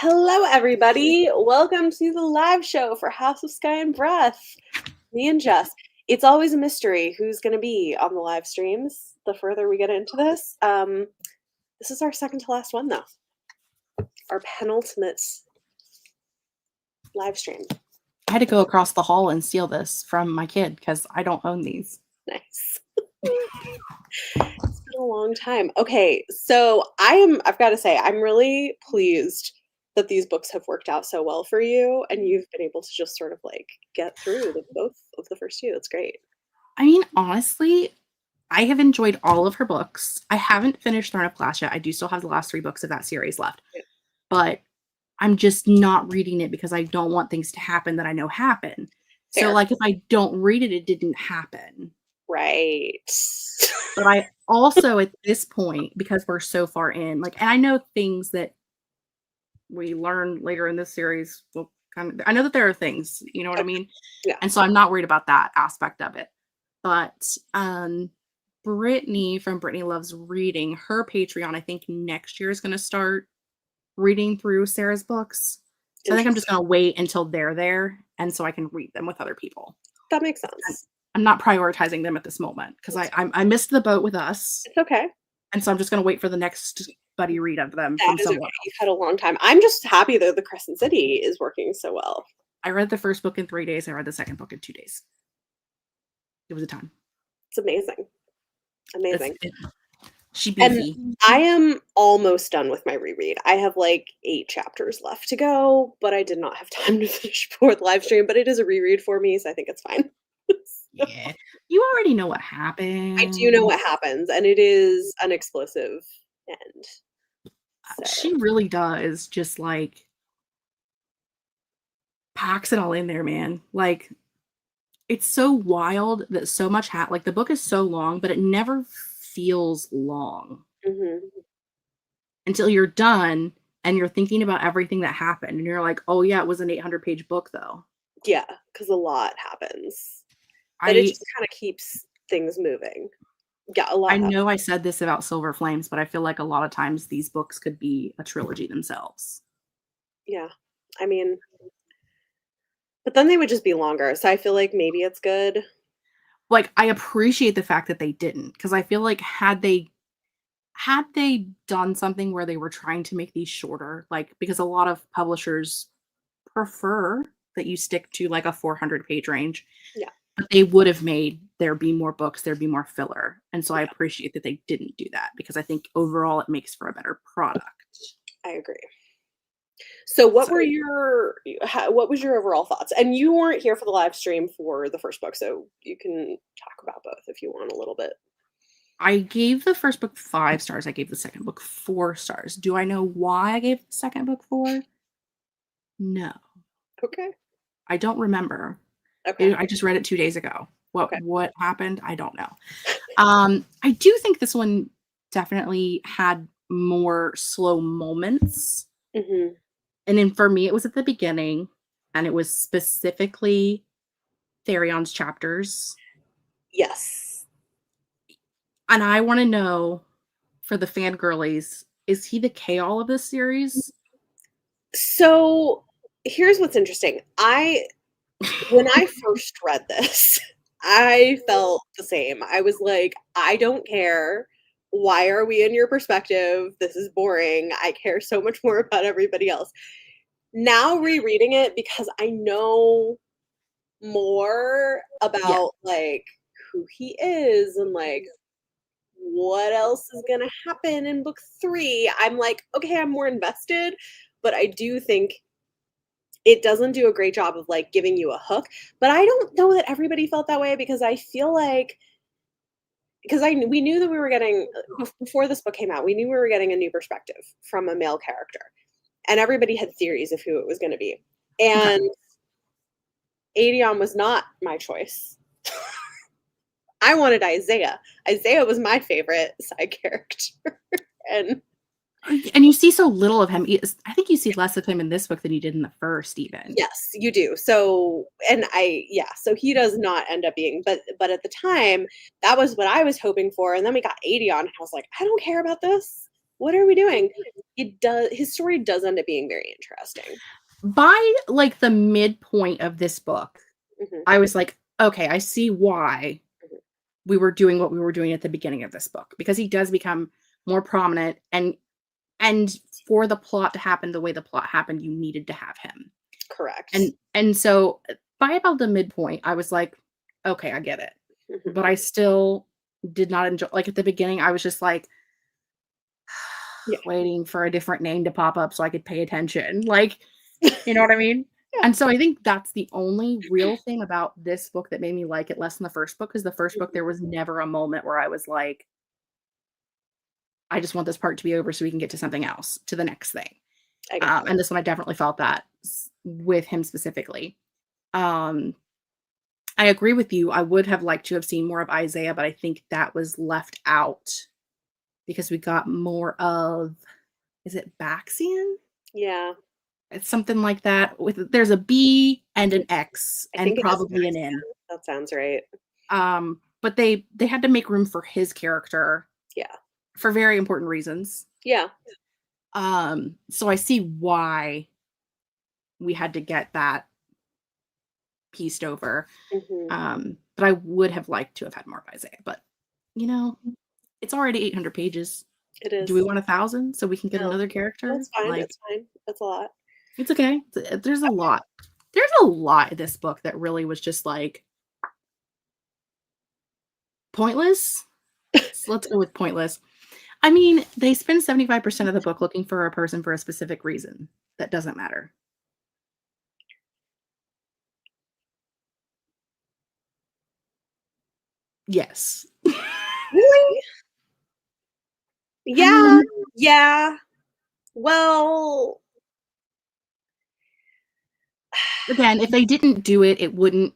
Hello, everybody. Welcome to the live show for House of Sky and Breath. Me and Jess. It's always a mystery who's going to be on the live streams the further we get into this. This is our second to last one, though. Our penultimate live stream. I had to go across the hall and steal this from my kid because I don't own these. Nice. It's been a long time. Okay, so I've got to say, I'm really pleased that these books have worked out so well for you and you've been able to just sort of like get through both of the first two. That's great. I mean, honestly, I have enjoyed all of her books. I haven't finished Throne of Glass yet. I do still have the last 3 books of that series left. Yeah. But I'm just not reading it because I don't want things to happen that I know happen. Fair. So, like, if I don't read it, it didn't happen. Right. But I also, at this point, because we're so far in, like, and I know things that we learn later in this series will kind of, I know that there are things, you know what I mean? Yeah. And so I'm not worried about that aspect of it. But Brittany from Brittany Loves Reading, her Patreon, I think next year is going to start reading through Sarah's books. So I think I'm just going to wait until they're there and so I can read them with other people. That makes sense. I'm not prioritizing them at this moment because I missed the boat with us. It's okay. And so I'm just going to wait for the next buddy read of them That from is someone okay. You've had a long time. I'm just happy that the Crescent City is working so well. I read the first book in 3 days. I read the second book in 2 days. It was a time. It's amazing. Amazing. She beefy. And I am almost done with my reread. I have like 8 chapters left to go, but I did not have time to finish before the live stream. But it is a reread for me, so I think it's fine. Yeah. You already know what happened. I do know what happens, and it is an explosive end. So. She really does just like packs it all in there, man. Like, it's so wild that so much like the book is so long, but it never feels long until you're done and you're thinking about everything that happened and you're like, oh yeah, it was an 800-page book though. Yeah, because a lot happens. But it just kind of keeps things moving. Yeah, a lot. I know I said this about Silver Flames, but I feel like a lot of times these books could be a trilogy themselves. Yeah, I mean, but then they would just be longer. So I feel like maybe it's good. Like, I appreciate the fact that they didn't, because I feel like had they done something where they were trying to make these shorter, like, because a lot of publishers prefer that you stick to like a 400-page range. Yeah. But they would have made there be more books, there'd be more filler. And so I appreciate that they didn't do that because I think overall it makes for a better product. I agree. So what was your overall thoughts? And you weren't here for the live stream for the first book, so you can talk about both if you want a little bit. I gave the first book 5 stars. I gave the second book 4 stars. Do I know why I gave the second book 4? No. Okay. I don't remember. Okay. I just read it 2 days ago. What happened? I don't know. I do think this one definitely had more slow moments. Mm-hmm. And then for me, it was at the beginning, and it was specifically Therion's chapters. Yes. And I want to know, for the fangirlies, is he the K-all of this series? So here's what's interesting. When I first read this, I felt the same. I was like, I don't care. Why are we in your perspective? This is boring. I care so much more about everybody else. Now rereading it, because I know more about like who he is and like what else is gonna happen in book 3, I'm like, okay, I'm more invested, but I do think it doesn't do a great job of like giving you a hook. But I don't know that everybody felt that way because I feel like we knew that we were getting, before this book came out, we knew we were getting a new perspective from a male character, and everybody had theories of who it was going to be. And Aedion was not my choice. I wanted Isaiah. Isaiah was my favorite side character. And you see so little of him. I think you see less of him in this book than you did in the first, even. Yes, you do. So, so he does not end up being, but at the time, that was what I was hoping for. And then we got Aedion, and I was like, I don't care about this. What are we doing? His story does end up being very interesting. By, like, the midpoint of this book, Mhm, I was like, "Okay, I see why mhm. we were doing what we were doing at the beginning of this book," because he does become more prominent, and for the plot to happen the way the plot happened, you needed to have him. Correct. And so, by about the midpoint, I was like, "Okay, I get it." Mhm. But I still did not enjoy, like, at the beginning, I was just like Yeah. waiting for a different name to pop up so I could pay attention, like, you know what I mean? Yeah. And so I think that's the only real thing about this book that made me like it less than the first book, because the first book, Mhm. there was never a moment where I was like, "I just want this part to be over so we can get to something else, to the next thing." I get that. And this one, I definitely felt that with him specifically. Um, I agree with you. I would have liked to have seen more of Isaiah, but I think that was left out because we got more of, is it Baxian? Yeah. It's something like that. With there's a B and Mhm. an X I and think it is probably an N. Max. That sounds right. But they had to make room for his character Yeah. for very important reasons. Yeah. So I see why we had to get that pieced over. Mhm. But I would have liked to have had more of Isaiah. But you know, it's already 800 pages. It Do we is. want 1,000 so we can get No. another character? That's fine, Like, it's fine. That's a lot. it's okay. There's a lot. There's a lot in this book that really was just like pointless. So let's go with pointless. I mean, they spend 75% of the book looking for a person for a specific reason that doesn't matter. Yes. Really? I Yeah. mean, Yeah. Well, again, if they didn't do it, it wouldn't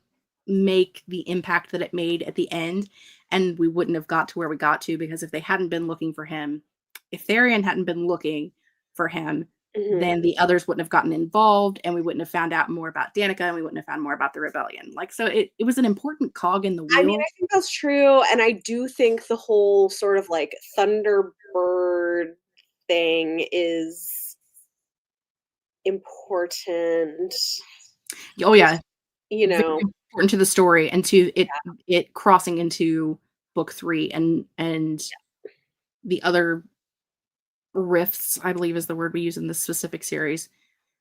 make the impact that it made at the end, and we wouldn't have got to where we got to, because if they hadn't been looking for him, if Tharian hadn't been looking for him, mhm. then the others wouldn't have gotten involved, and we wouldn't have found out more about Danica, and we wouldn't have found more about the rebellion. Like, so it was an important cog in the I mean, wheel. I think that's true, and I do think the whole sort of, like, Thunderbird thing is important. Oh Just, yeah, you very know. important to the story and to Yeah. it crossing into book 3 and the other rifts, I believe is the word we use in this specific series.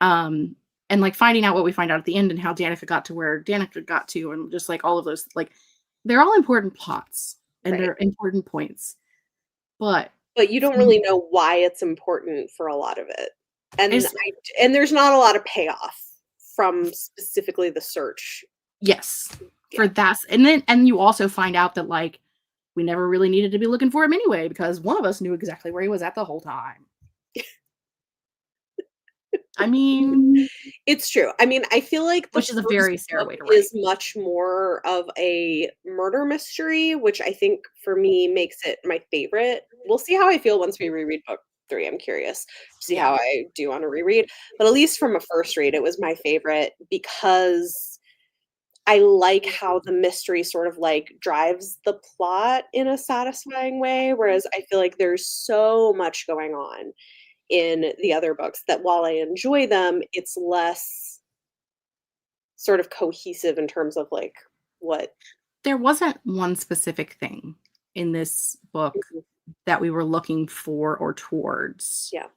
Um, and like finding out what we find out at the end and how Danica got to where Danica got to, and just like all of those, like, they're all important plots and Right. they're important points. But But you don't from really know why it's important for a lot of it. And it's I and there's not a lot of payoff from specifically the search. yes, Yeah. for that, and you also find out that like we never really needed to be looking for him anyway, because one of us knew exactly where he was at the whole time. I mean, It's true. I mean, I feel like the which is a first very Sarah book way to write. is much more of a murder mystery, which I think for me makes it my favorite. We'll see how I feel once we reread book 3. I'm curious to see Yeah. how I do on a reread. But at least from a first read, it was my favorite because I like how the mystery sort of like drives the plot in a satisfying way, whereas I feel like there's so much going on in the other books that while I enjoy them, it's less sort of cohesive in terms of like what. There wasn't one specific thing in this book Mhm. that we were looking for or towards, Yeah.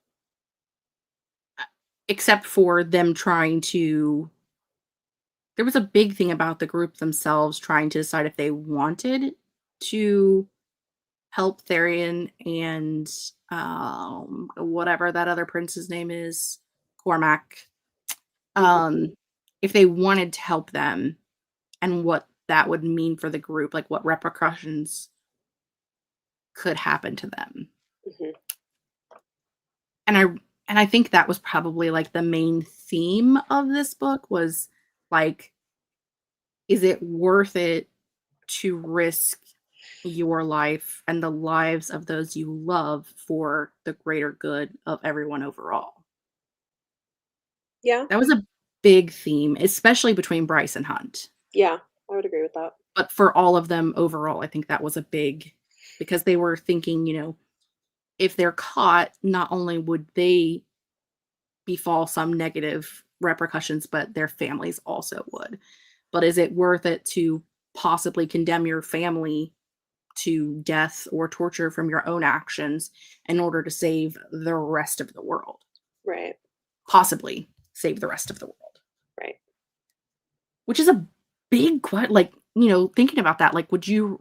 except for them trying to, there was a big thing about the group themselves trying to decide if they wanted to help Therian and whatever that other prince's name is, Cormac. Mhm, Um, if they wanted to help them and what that would mean for the group, like what repercussions could happen to them. mhm. And I think that was probably like the main theme of this book was like, is it worth it to risk your life and the lives of those you love for the greater good of everyone overall? Yeah, That was a big theme, especially between Bryce and Hunt. yeah, I would agree with that. But for all of them overall, I think that was a big, because they were thinking, you know, if they're caught, not only would they befall some negative repercussions, but their families also would. But is it worth it to possibly condemn your family to death or torture from your own actions in order to save the rest of the world? Right. Possibly save the rest of the world, Right. which is a big like, thinking about that, like, would you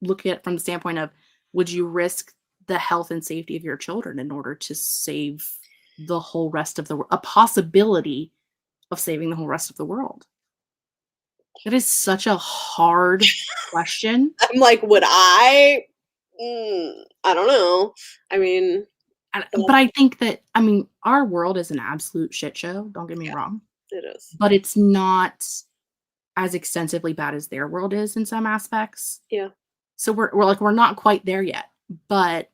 look at it from the standpoint of, would you risk the health and safety of your children in order to save the whole rest of the world? A possibility of saving the whole rest of the world. That is such a hard question. I'm like, would I? I don't know. I mean, But that's I think that, I mean, our world is an absolute shit show, don't get me yeah, wrong, it is. but it's not as extensively bad as their world is in some aspects. Yeah. So we're like, we're not quite there yet. But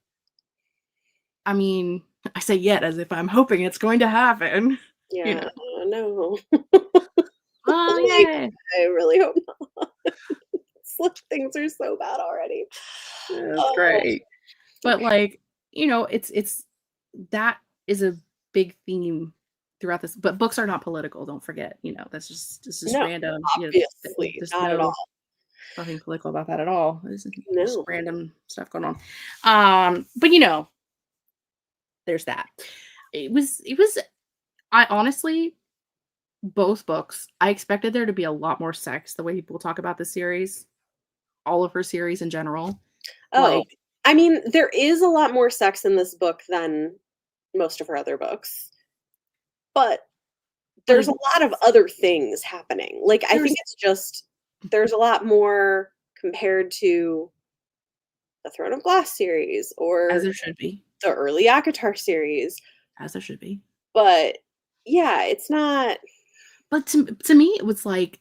I mean, I say yet as if I'm hoping it's going to happen, you Yeah. know. No. Oh, Like, yeah. I really hope not. Things are so bad already. That's Oh, great. But, like, it's that is a big theme throughout this, but books are not political, don't forget, that's just no, random, obviously there's not at all. nothing political about that at all. It's just No. random stuff going on. But, there's that. It was I honestly, both books, I expected there to be a lot more sex the way people talk about the series, all of her series in general, Oh, like, I mean, there is a lot more sex in this book than most of her other books, but but there's a lot of it's other things happening. Like, I think there's it's just there's a lot more compared to the Throne of Glass series as or there should be, the early ACOTAR series, as there should be. but yeah, it's not But to me, it was like,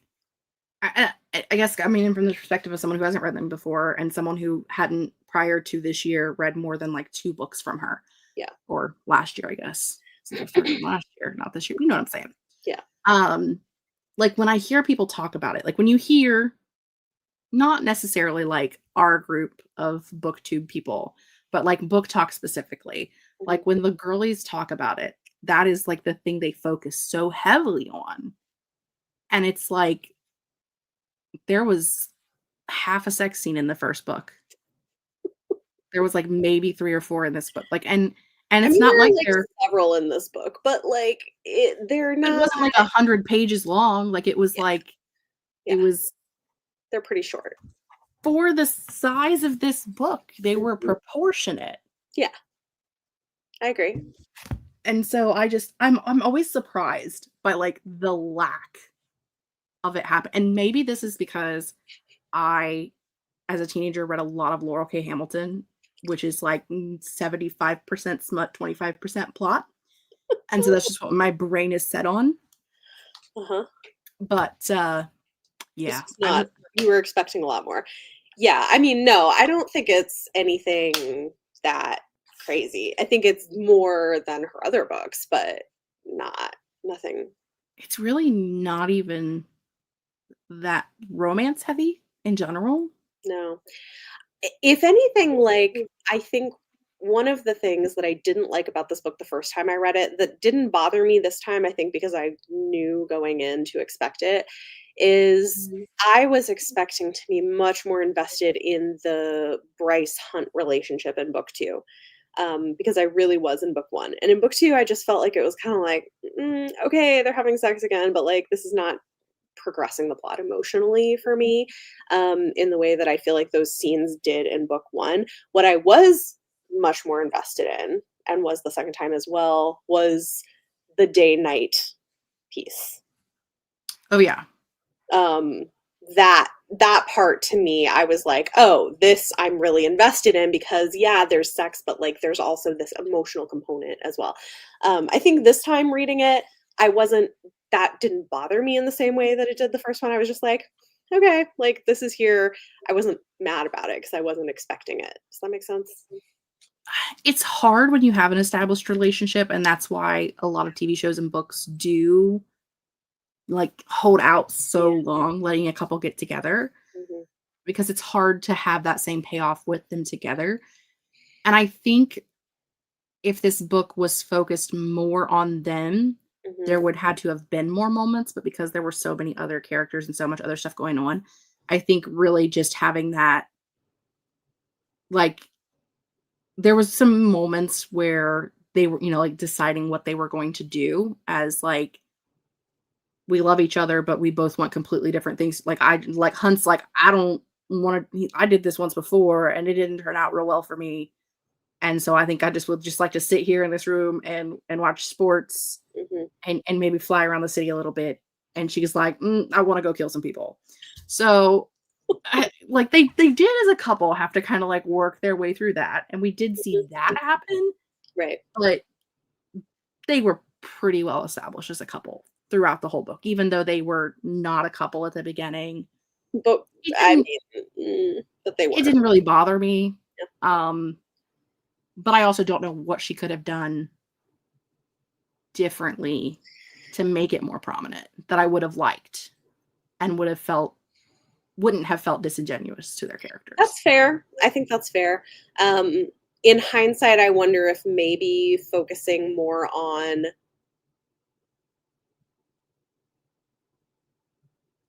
I guess, I mean, from the perspective of someone who hasn't read them before and someone who hadn't, prior to this year, read more than, like, 2 books from her, yeah. or last year, I guess, since I started reading last year, not this year, you know what I'm saying. Yeah. Um, like, when I hear people talk about it, like, when you hear, not necessarily, like, our group of booktube people, but, like, Book Talk specifically, Mhm. like, when the girlies talk about it, that is, like, the thing they focus so heavily on, and it's like, there was half a sex scene in the first book. There was, like, maybe 3 or 4 in this book, like, and I it's mean, not there like are, like, several in this book, but, like, they're it not wasn't like 100 pages long, like, it was yeah, like, it yeah, was they're pretty short. for the size of this book, they were Mhm. proportionate, Yeah, I agree. and so I'm always surprised by, like, the lack of it happen, and maybe this is because I, as a teenager, read a lot of Laurel K. Hamilton, which is, like, 75% smut, 25% plot, and so that's just what my brain is set on. Uh-huh. But, This yeah, was I not would you were expecting a lot more. Yeah, I mean, no, I don't think it's anything that crazy. I think it's more than her other books, but not nothing it's really not even that romance heavy in general. no. If anything, like, I think one of the things that I didn't like about this book the first time I read it, that didn't bother me this time, I think because I knew going in to expect it, is Mhm. I was expecting to be much more invested in the Bryce Hunt relationship in book 2, because I really was in book 1. And in book 2, I just felt like it was kinda like, okay, they're having sex again, but, like, this is not progressing the plot emotionally for me, in the way that I feel like those scenes did in book 1. What I was much more invested in, and was the second time as well, was the day night piece. Oh, yeah. Um, that part to me, I was like, "Oh, this I'm really invested in because, yeah, there's sex, but, like, there's also this emotional component as well." I think this time reading it, I wasn't that didn't bother me in the same way that it did the first one. I was just like, "Okay, like, this is here." I wasn't mad about it because I wasn't expecting it. Does that make sense? It's hard when you have an established relationship, and that's why a lot of TV shows and books do, like, hold out Yeah. so long letting a couple get together, Mhm. because it's hard to have that same payoff with them together, and I think if this book was focused more on them, Mhm, there would had to have been more moments, but because there were so many other characters and so much other stuff going on, I think really just having that, like, there was some moments where they were, like, deciding what they were going to do as, like, we love each other, but we both want completely different things. Like, Hunt's like, "I don't wanna I did this once before, and it didn't turn out real well for me, and so I think I just would just like to sit here in this room and watch sports mhm, and maybe fly around the city a little bit." And she's like, "I wanna go kill some people." So, like, they did as a couple have to kinda, like, work their way through that, and we did see mhm, that happen, right. but they were pretty well established as a couple throughout the whole book, even though they were not a couple at the beginning. But, It I didn't mean, but they it were. didn't really bother me, Yeah. um, but I also don't know what she could have done differently to make it more prominent that I would have liked and wouldn't have felt disingenuous to their characters. That's fair. I think that's fair. Um, in hindsight, I wonder if maybe focusing more on,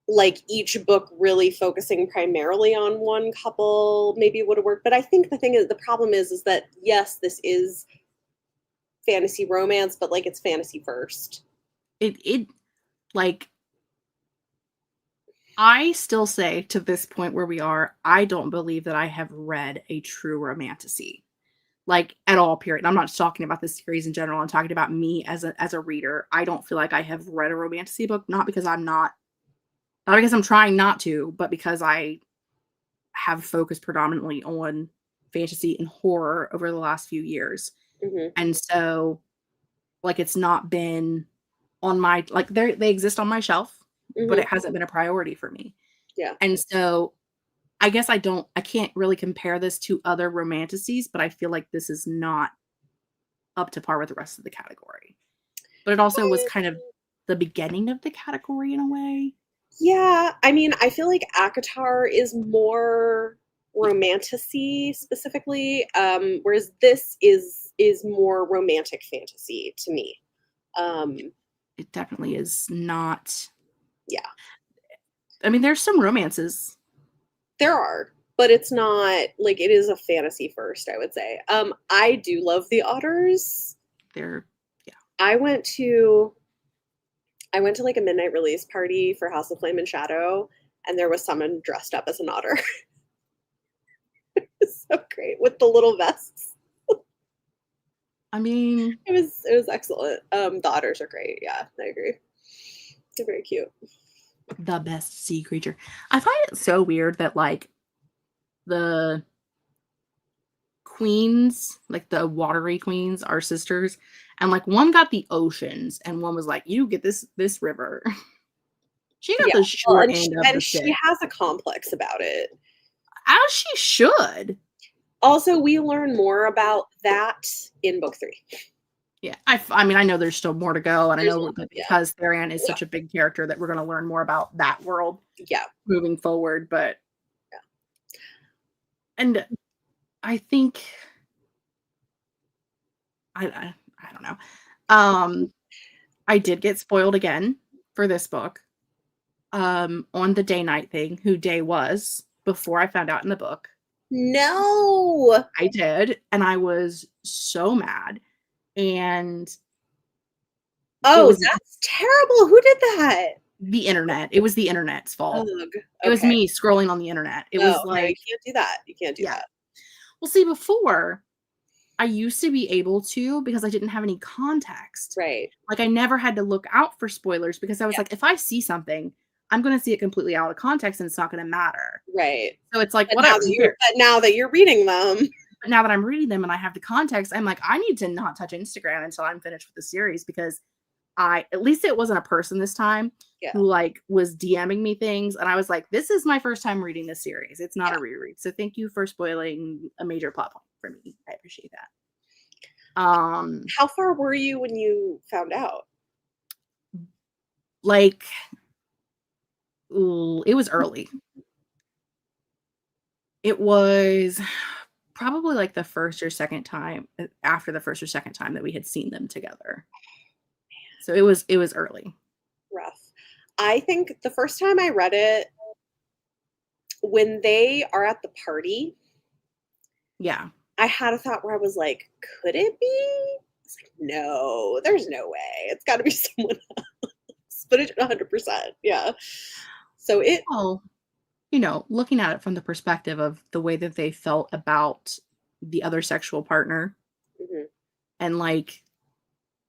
like, each book really focusing primarily on one couple maybe would have worked, but I think the problem is that, yes, this is fantasy romance, but, like, it's fantasy first. It like, I still say to this point where we are, I don't believe that I have read a true romantasy. Like, at all, period. I'm not just talking about this series in general, I'm talking about me as a reader. I don't feel like I have read a romantasy book, not because I'm trying not to, but because I have focused predominantly on fantasy and horror over the last few years. Mhm, And so, like, it's not been on my like, they exist on my shelf, but mhm, it hasn't been a priority for me. yeah. And so, I can't really compare this to other romantasies, but I feel like this is not up to par with the rest of the category. But it also was kind of the beginning of the category in a way. Yeah, I mean, I feel like ACOTAR is more Yeah, romantasy specifically, whereas this is more romantic fantasy to me. Um, it definitely is not. yeah, I mean, there's some romances. there are, but it's not like it is a fantasy first, I would say. I do love the otters. There, yeah. I went to I went to like a midnight release party for House of Flame and Shadow, and there was someone dressed up as an otter. It's so great with the little vests. I mean, It was excellent. The otters are great. Yeah, I agree. They're very cute. the best sea creature. I find it so weird that, like, the queens, like the watery queens, are sisters, and, like, one got the oceans, and one was like, "You get this river." She got Yeah. the Well, short end of the she stick, has a complex about it. as she should. Also, we learn more about that in book 3. Yeah, I mean, I know there's still more to go, and I There's know more. that Yeah. because Tharian is Yeah. such a big character that we're gonna learn more about that world Yeah. moving forward, but Yeah. and I think I don't know. Um, I did get spoiled again for this book, on the day night thing, who Day was, before I found out in the book. No. I did, and I was so mad, and it Oh, was that's terrible. Who did that? the internet. It was the internet's fault. Ugh. It was Okay. me scrolling on the internet. It No, was no, you like, can't do that. You can't do yeah. that. Well, see, before, I used to be able to because I didn't have any context. Right. Like, I never had to look out for spoilers because I was Yeah. like, if I see something, I'm gonna see it completely out of context and it's not gonna matter. Right. So it's like, But whatever, who cares? now that you're reading them. But now that I'm reading them and I have the context, I'm like, I need to not touch Instagram until I'm finished with the series because at least it wasn't a person this time Yeah. who, like, was DMing me things, and I was like, "This is my first time reading this series. It's not Yeah. a reread. So thank you for spoiling a major plot point for me. I appreciate that." How far were you when you found out? Like, ooh, it was early. It was probably like the first or second time after the first or second time that we had seen them together. So it was early. Rough. I think the first time I read it, when they are at the party, Yeah. I had a thought where I was like, could it be? It's like, no, there's no way. It's got to be someone else. But it 100%. Yeah. So it, Well, looking at it from the perspective of the way that they felt about the other sexual partner, mhm, and like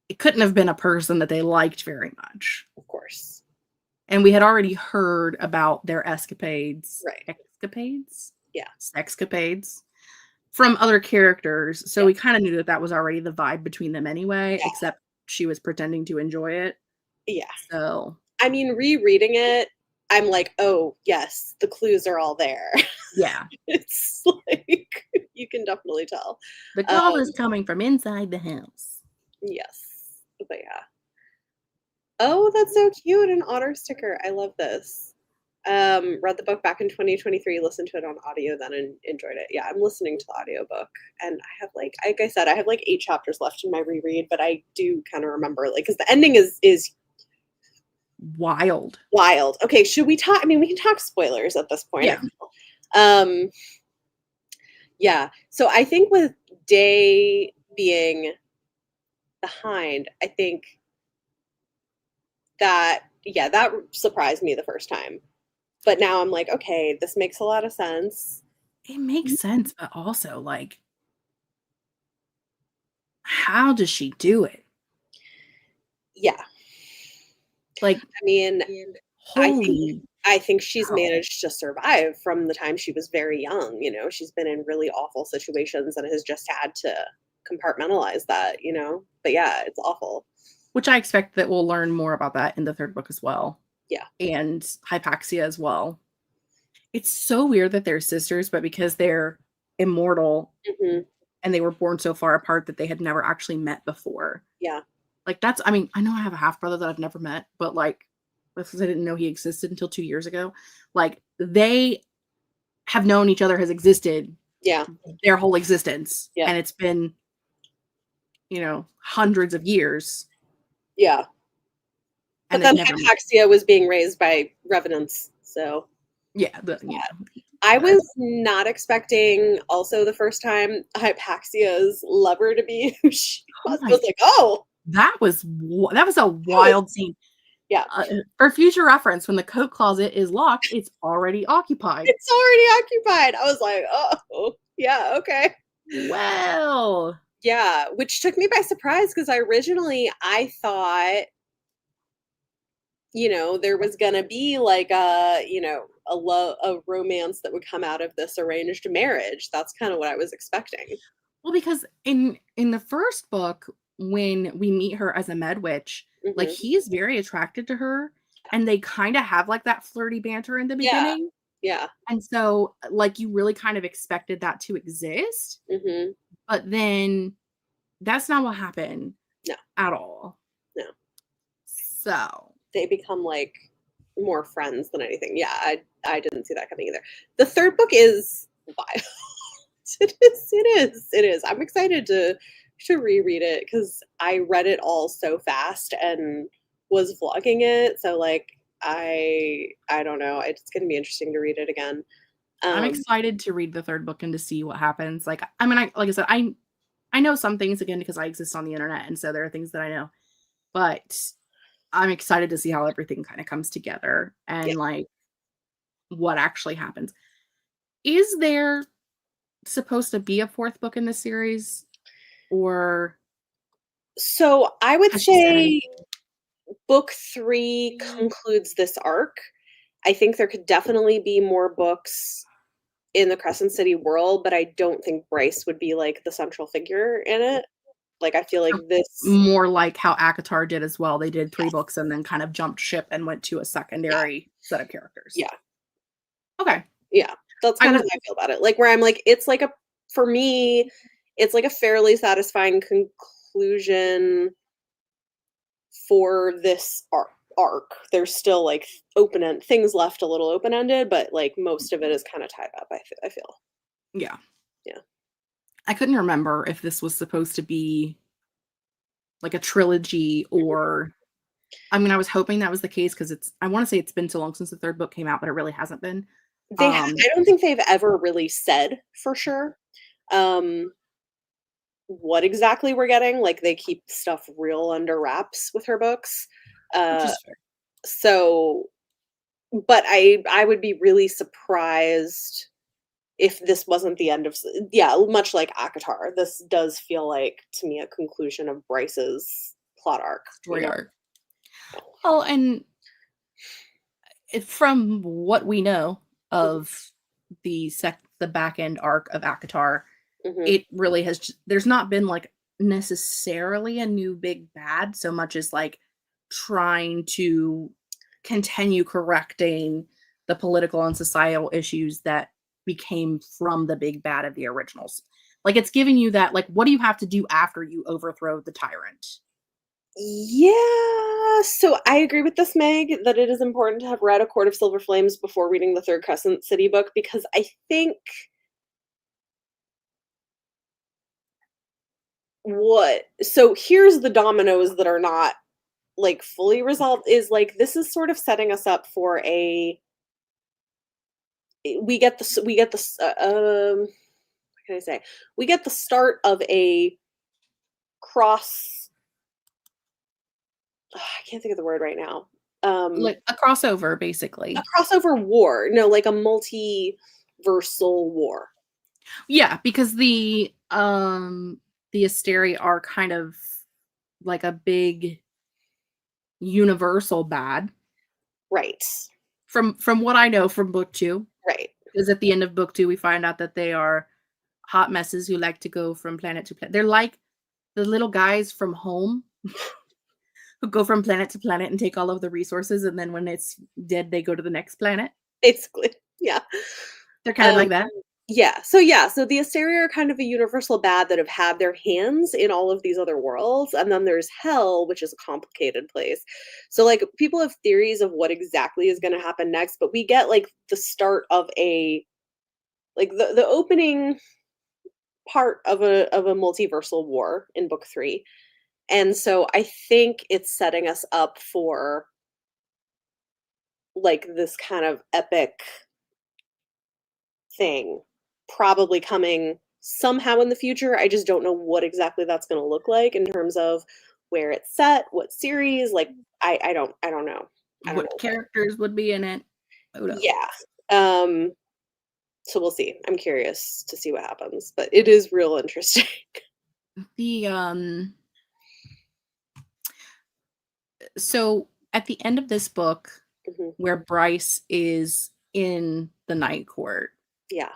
it couldn't have been a person that they liked very much. of course. And we had already heard about their escapades, Right. escapades, Yeah. sexcapades from other characters. So Yeah. we kind of knew that that was already the vibe between them anyway, Yeah. except she was pretending to enjoy it. Yeah. So, I mean, rereading it, I'm like, oh, yes, the clues are all there. yeah, It's like, you can definitely tell. the Um, call is coming from inside the house. yes. But yeah. Oh, that's so cute, an otter sticker. I love this. Read the book back in 2023, listened to it on audio then and enjoyed it. Yeah, I'm listening to the audiobook and I have like I said, I have like 8 chapters left in my reread, but I do kind of remember like cuz the ending is Wild. wild. Okay, should we talk? I mean, we can talk spoilers at this point. I Yeah. feel. Yeah. So I think with Day being behind, I think that yeah, that surprised me the first time. But now I'm like, okay, this makes a lot of sense. It makes sense, but also like, how does she do it? Yeah. Like, I mean, I think holy I think she's cow. managed to survive from the time she was very young, you know. She's been in really awful situations and has just had to compartmentalize that, you know. But yeah, it's awful. Which I expect that we'll learn more about that in the third book as well. Yeah. And hypaxia as well. It's so weird that they're sisters, but because they're immortal Mhm. and they were born so far apart that they had never actually met before. Yeah. Like that's I mean, I know I have a half brother that I've never met, but like because I didn't know he existed until 2 years ago. Like they have known each other has existed Yeah. their whole existence Yeah. and it's been, hundreds of years Yeah. and But they've then never met. Hypaxia was being raised by revenants, so Yeah, I but was not expecting also the first time Hypaxia's lover to be who she oh was. I my was like, "Oh, that was a that was" wild scene. yeah. For future reference, when the coat closet is locked, it's already occupied. It's already occupied. I was like, "Oh, yeah, okay." Well, Yeah, which took me by surprise because I thought, there was gonna be like a romance that would come out of this arranged marriage. That's kind of what I was expecting. because in the first book, when we meet her as a med witch, like Mhm. he is very attracted to her, and they kind of have like that flirty banter in the Yeah, beginning. yeah. And so, like, you really kind of expected that to exist, Mhm. but then that's not what happened No, at all. no. So, They become like more friends than anything. Yeah, I didn't see that coming either. The third book is wild. It is. I'm excited to reread it because I read it all so fast and was vlogging it. So like I don't know. It's gonna be interesting to read it again. I'm Um, excited to read the third book and to see what happens. Like, I mean, like I said, I know some things again because I exist on the internet, and so there are things that I know, but I'm excited to see how everything kind of comes together yeah. and like what actually happens. Is there supposed to be a fourth book in the series, or So I would has she said say anything? book 3 concludes this arc. I think there could definitely be more books in the Crescent City world, but I don't think Bryce would be like the central figure in it. Like I feel like So this more like how ACOTAR did as well. They did 3 yes, books and then kind of jumped ship and went to a yeah, secondary set of characters. yeah, Okay. yeah. That's I kind of was how I feel about it. Like where I'm like, it's like a for me, it's like a fairly satisfying conclusion for this arc. There's still like open end things left a little open ended, but like most of it is kind of tied up. I feel. yeah. Yeah. I couldn't remember if this was supposed to be like a trilogy or I mean, I was hoping that was the case because I wanna say it's been so long since the 3rd book came out, but it really hasn't been. I don't think they've ever really said for sure, um, what exactly we're getting, like, they keep stuff real under wraps with her books, Which uh, is fair. so but I would be really surprised if this wasn't the end of yeah, much like ACOTAR, this does feel like, to me, a conclusion of Bryce's plot arc, you Story know? arc. Well, and from what we know Mhm, of the back end arc of ACOTAR, mhm. it really has there's not been, like, necessarily a new big bad so much as, like, trying to continue correcting the political and societal issues that became from the big bad of the originals. Like, it's giving you that, like, what do you have to do after you overthrow the tyrant? Yeah, so I agree with this, Meg, that it is important to have read A Court of Silver Flames before reading the Third Crescent City book because I think here's the dominoes that are not, like, fully resolved is, like, this is sort of setting us up for we get this, what can I say? We get the start of a cross I can't think of the word right now. Like, a crossover, A basically. crossover war. No, like a multiversal war. Yeah, because the Asteri are kind of like a big universal bad Right. from what I know from book 2, Right. because at the end of book 2, we find out that they are hot messes who like to go from planet to planet. They're like the little guys from Home who go from planet to planet and take all of the resources, and then when it's dead, they go to the next planet. Basically. Yeah. They're kind of Um, like that. yeah, so the Asteria are kind of a universal bad that have had their hands in all of these other worlds, and then there's Hell, which is a complicated place. So, like, people have theories of what exactly is gonna happen next, but we get, like, the start of the opening part of a multiversal war in book 3, and so I think it's setting us up for, like, this kind of epic thing probably coming somehow in the future. I just don't know what exactly that's gonna look like in terms of where it's set, what series, like, I don't know. I don't What know. characters would be in it? Who knows? Yeah. Um, so we'll see. I'm curious to see what happens, but it is real interesting. The So at the end of this book, Mhm. where Bryce is in the night court, Yeah,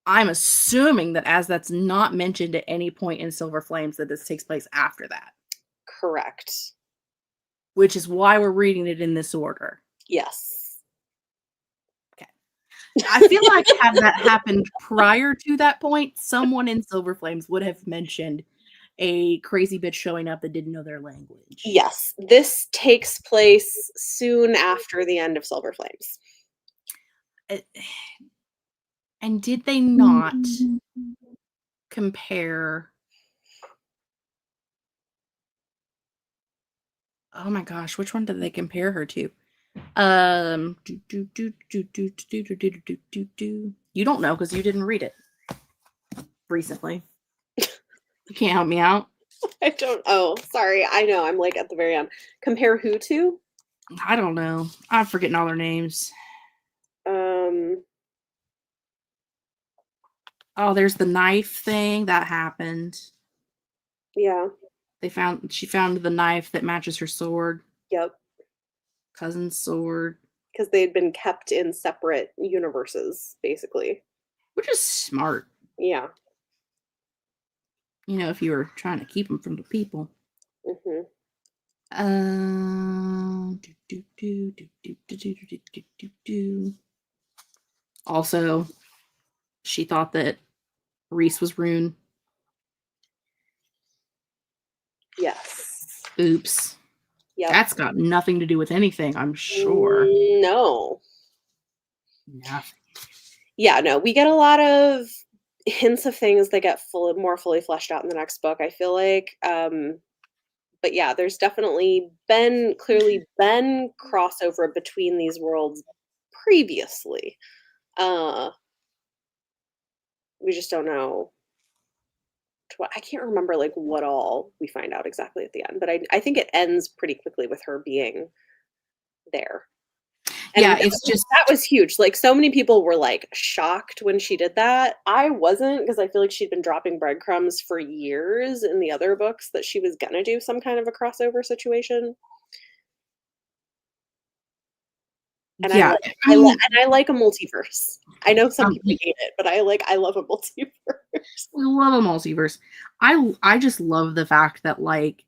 I'm assuming that as that's not mentioned at any point in Silver Flames, that this takes place after that, correct. which is why we're reading it in this order. Yes. Okay. I feel like had that happened prior to that point, someone in Silver Flames would have mentioned a crazy bitch showing up that didn't know their language. Yes, this takes place soon after the end of Silver Flames. Uh, And did they not compare? Oh my gosh, which one did they compare her to? You don't know because you didn't read it recently. You can't help me out. I don't oh, sorry, I know, I'm, like, at the very end. Compare who to? I don't know. I'm forgetting all their names. Um, Oh, there's the knife thing that happened. yeah, She found the knife that matches her sword, yep. cousin's sword, Because they had been kept in separate universes, basically. which is smart. Yeah. You know, if you were trying to keep them from the people. Mhm. Also, she thought that Reese was Rune. Yes. Oops. Yep. That's got nothing to do with anything, I'm sure. No. Nothing. Yeah, no, we get a lot of hints of things that get more fully fleshed out in the next book, I feel like. But yeah, there's definitely clearly been crossover between these worlds previously. Uh, we just don't know I can't remember like what all we find out exactly at the end, but I think it ends pretty quickly with her being there. And Yeah, it's just that was huge. Like, so many people were, like, shocked when she did that. I wasn't, because I feel like she'd been dropping breadcrumbs for years in the other books that she was gonna do some kind of a crossover situation, and yeah, I mean, I like a multiverse. I know some people we hate it, but I love a multiverse. love a multiverse. I just love the fact that, like,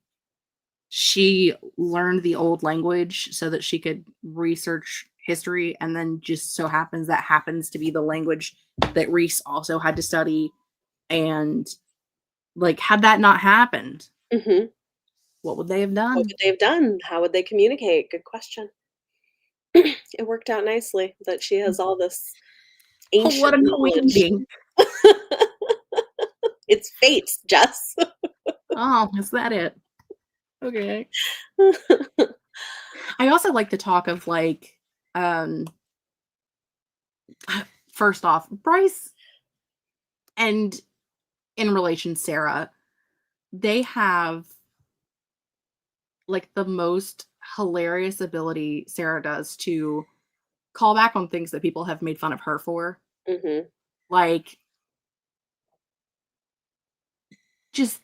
she learned the old language so that she could research history, and then just so happens that happens to be the language that Reese also had to study, and, like, had that not happened, Mhm. what would they have What done? would they have done? How would they communicate? Good question. It worked out nicely that she has all this Oh, what ancient a knowledge. coinky. It's fate, Jess. Oh, is that it? Okay. I also like to talk of, like, um, first off, Bryce and in relation Sarah, they have, like, the most hilarious ability Sarah does to call back on things that people have made fun of her for. Mhm. Like, just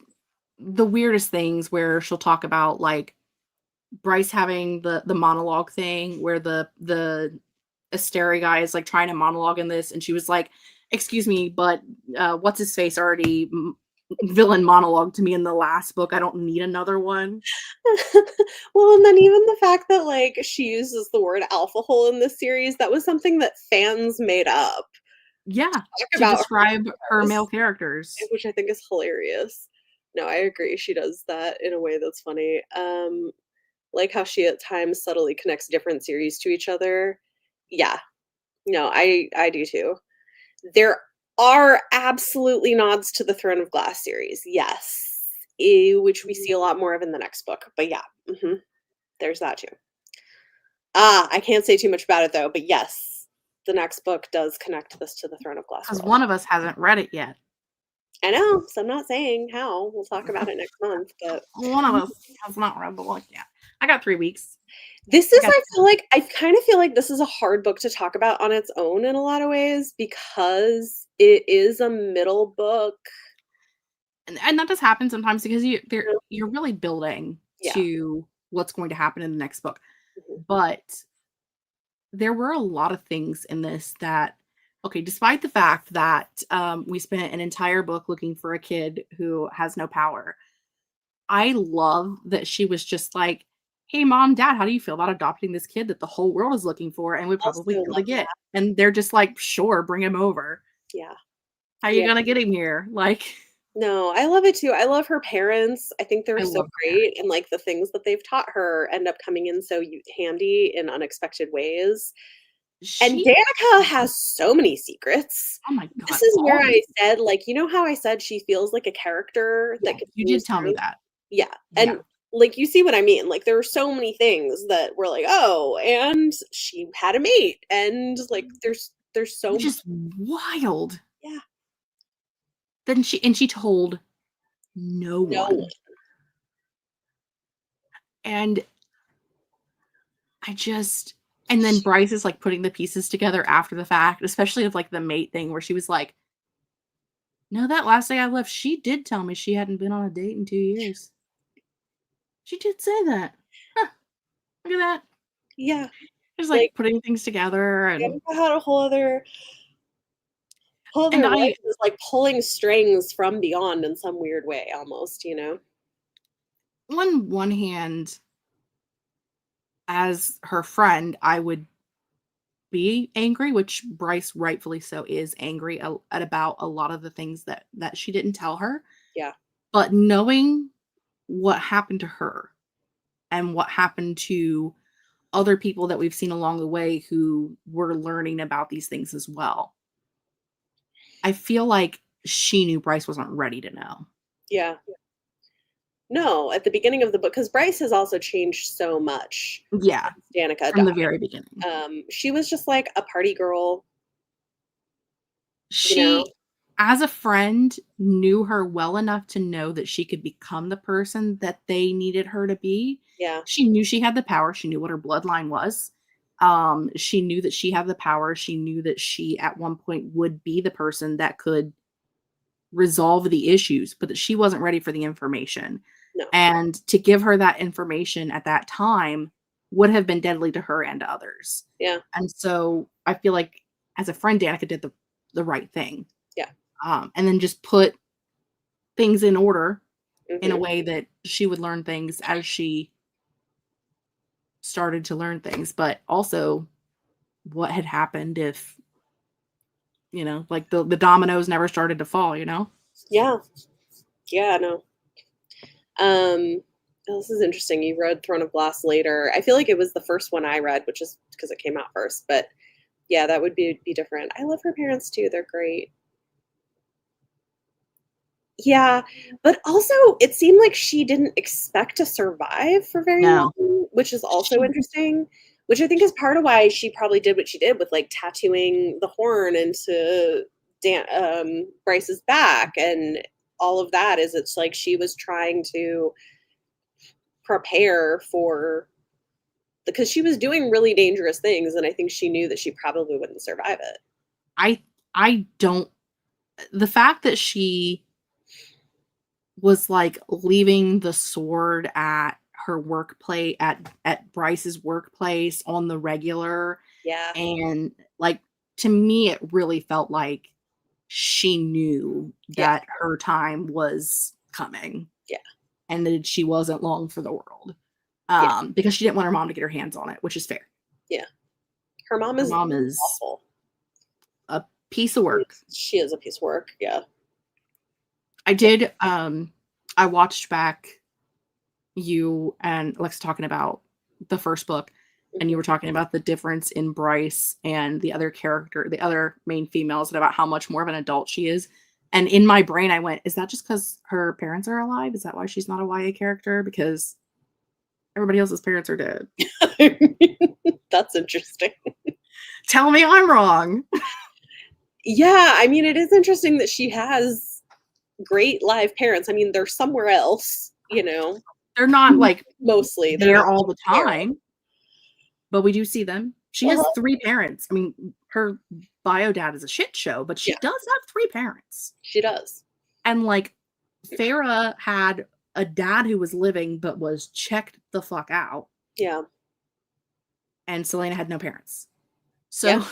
the weirdest things where she'll talk about, like, Bryce having the monologue thing where the Asteri guy is, like, trying to monologue in this, and she was like, "Excuse me, but, what's his face already villain monologue to me in the last book, I don't need another one." Well, and then even the fact that, like, she uses the word alpha hole in this series, that was something that fans made up Yeah, to talk to about describe her her, male characters. which I think is hilarious. No, I agree, she does that in a way that's funny. Like how she at times subtly connects different series to each other. Yeah. No, I do too. There are absolutely nods to the Throne of Glass series, yes, which we see a lot more of in the next book, but yeah, mhm, there's that too. I can't say too much about it though, but yes, the next book does connect this to the Throne of Glass Because world. one of us hasn't read it yet. I know, so I'm not saying how, we'll talk about it next month, but One of us has not read the book yet. I got 3 weeks. this I is got I kind of feel like this is a hard book to talk about on its own in a lot of ways because it is a middle book. and that does happen sometimes because you're really building Yeah. to what's going to happen in the next book. Mhm. But there were a lot of things in this that okay, despite the fact that, we spent an entire book looking for a kid who has no power, I love that she was just like, "Hey, mom, dad, how do you feel about adopting this kid that the whole world is looking for and would probably Also kill to love get?" that. And they're just like, "Sure, bring him over. Yeah. How you Yeah. gonna get him here?" Like, No, I love it too. I love her parents. I think they're I so love her great, and, like, the things that they've taught her end up coming in so handy in unexpected ways. And she Danica has so many secrets. oh my This god, is all where the I said, like, you know how I said she feels like a character yeah, that you did continues tell me through? that. Yeah, Yeah. and, like, you see what I mean, like, there were so many things that were like, "Oh, and she had a mate," and, like, there's so Which much. is wild. Yeah, Then she told no no one. one. And I just and then Bryce is, like, putting the pieces together after the fact, especially of, like, the mate thing where she was like, "No, that last day I left, she did tell me she hadn't been on a date in 2 years. She did say that. Huh, look at that." Yeah, Just, like, like, putting things together and Danica had a whole and other life, I was, like, pulling strings from beyond in some weird way almost, you know? on one hand, as her friend, I would be angry, which Bryce rightfully so is angry at about a lot of the things that she didn't tell her. Yeah. But knowing what happened to her and what happened to other people that we've seen along the way who were learning about these things as well. I feel like she knew Bryce wasn't ready to know. Yeah. No, at the beginning of the book, because Bryce has also changed so much Yeah, since Danica from the died. very beginning. She was just like a party girl, you know? She, as a friend, knew her well enough to know that she could become the person that they needed her to be. Yeah, She knew she had the power, she knew what her bloodline was. She knew that she had the power, she knew that she, at one point, would be the person that could resolve the issues, but that she wasn't ready for the information. no, And to give her that information at that time would have been deadly to her and to others. yeah, And so I feel like as a friend, Danica did the right thing. yeah, And then just put things in order in a mhm, way that she would learn things as she started to learn things. But also, what had happened if, like the dominoes never started to fall, you know? yeah, yeah, no. Um, oh, this is interesting. You read Throne of Glass later. I feel like it was the first one I read, which is because it came out first, but yeah, that would be different. I love her parents too, they're great. Yeah, but also it seemed like she didn't expect to survive for very No. long, which is also She interesting, which I think is part of why she probably did what she did with, like, tattooing the horn into Bryce's back and all of that is it's like she was trying to prepare for because she was doing really dangerous things, and I think she knew that she probably wouldn't survive it. I I don't the fact that she was, like, leaving the sword at her workplace at Bryce's workplace on the regular, Yeah, and, like, to me, it really felt like she knew yeah, that her time was coming yeah, and that she wasn't long for the world, yeah, because she didn't want her mom to get her hands on it, which is fair. yeah. Her mom Her is mom is awful. a piece of work. She is a piece of work, yeah. I Yeah, did, I watched back you and Alexa talking about the first book, and you mhm. were talking about the difference in Bryce and the other main females, and about how much more of an adult she is. And in my brain, I went, "Is that just because her parents are alive? Is that why she's not a YA character? Because everybody else's parents are dead." That's interesting. Tell me I'm wrong. Yeah, I mean, it is interesting that she has great live parents. I mean, they're somewhere else, They're not like mostly. They're there not all the there. time, but we do see them. She has Uh-huh. three parents. I mean, her bio dad is a shit show, but she Yeah, does have three parents. she does. And, like, Farah had a dad who was living but was checked the fuck out, Yeah, and Selena had no parents. yeah, So,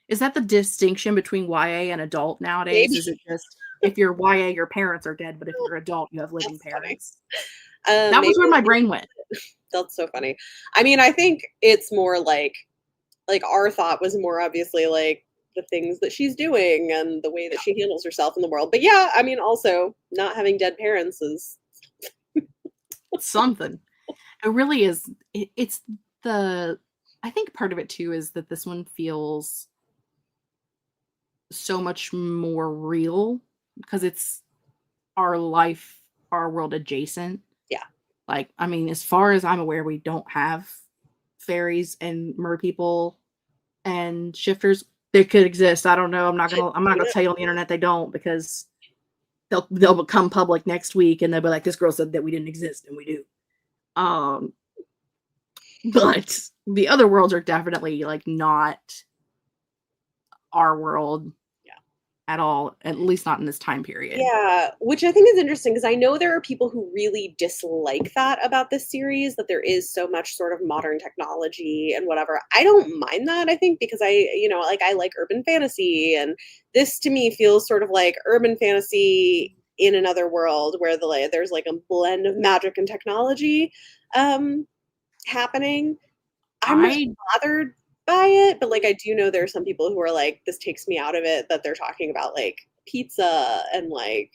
is that the distinction between YA and adult nowadays? maybe. Is it just if you're YA, your parents are dead, but if you're adult, you have living That's funny. parents? That was Maybe where my brain went. that's so funny. I mean, I think it's more like our thought was more obviously like the things that she's doing and the way that she handles herself in the world. But yeah, I mean, also not having dead parents is Something. It really is. It's the I think part of it too is that this one feels so much more real because it's our life, our world adjacent. yeah. Like, I mean, as far as I'm aware, we don't have fairies and mer people and shifters. They could exist. I don't know. I'm not gonna Yeah. tell you on the internet they don't because they'll become public next week and they'll be like, this girl said that we didn't exist and we do. Um, but the other worlds are definitely like not our world at all, at least not in this time period. Yeah, which I think is interesting because I know there are people who really dislike that about this series, that there is so much sort of modern technology and whatever. I don't mind that, I think, because like I like urban fantasy, and this to me feels sort of like urban fantasy in another world where there's like a blend of magic and technology um happening. I'm not I bothered by it, but, like, I do know there are some people who are like, "This takes me out of it," that they're talking about, like, pizza and, like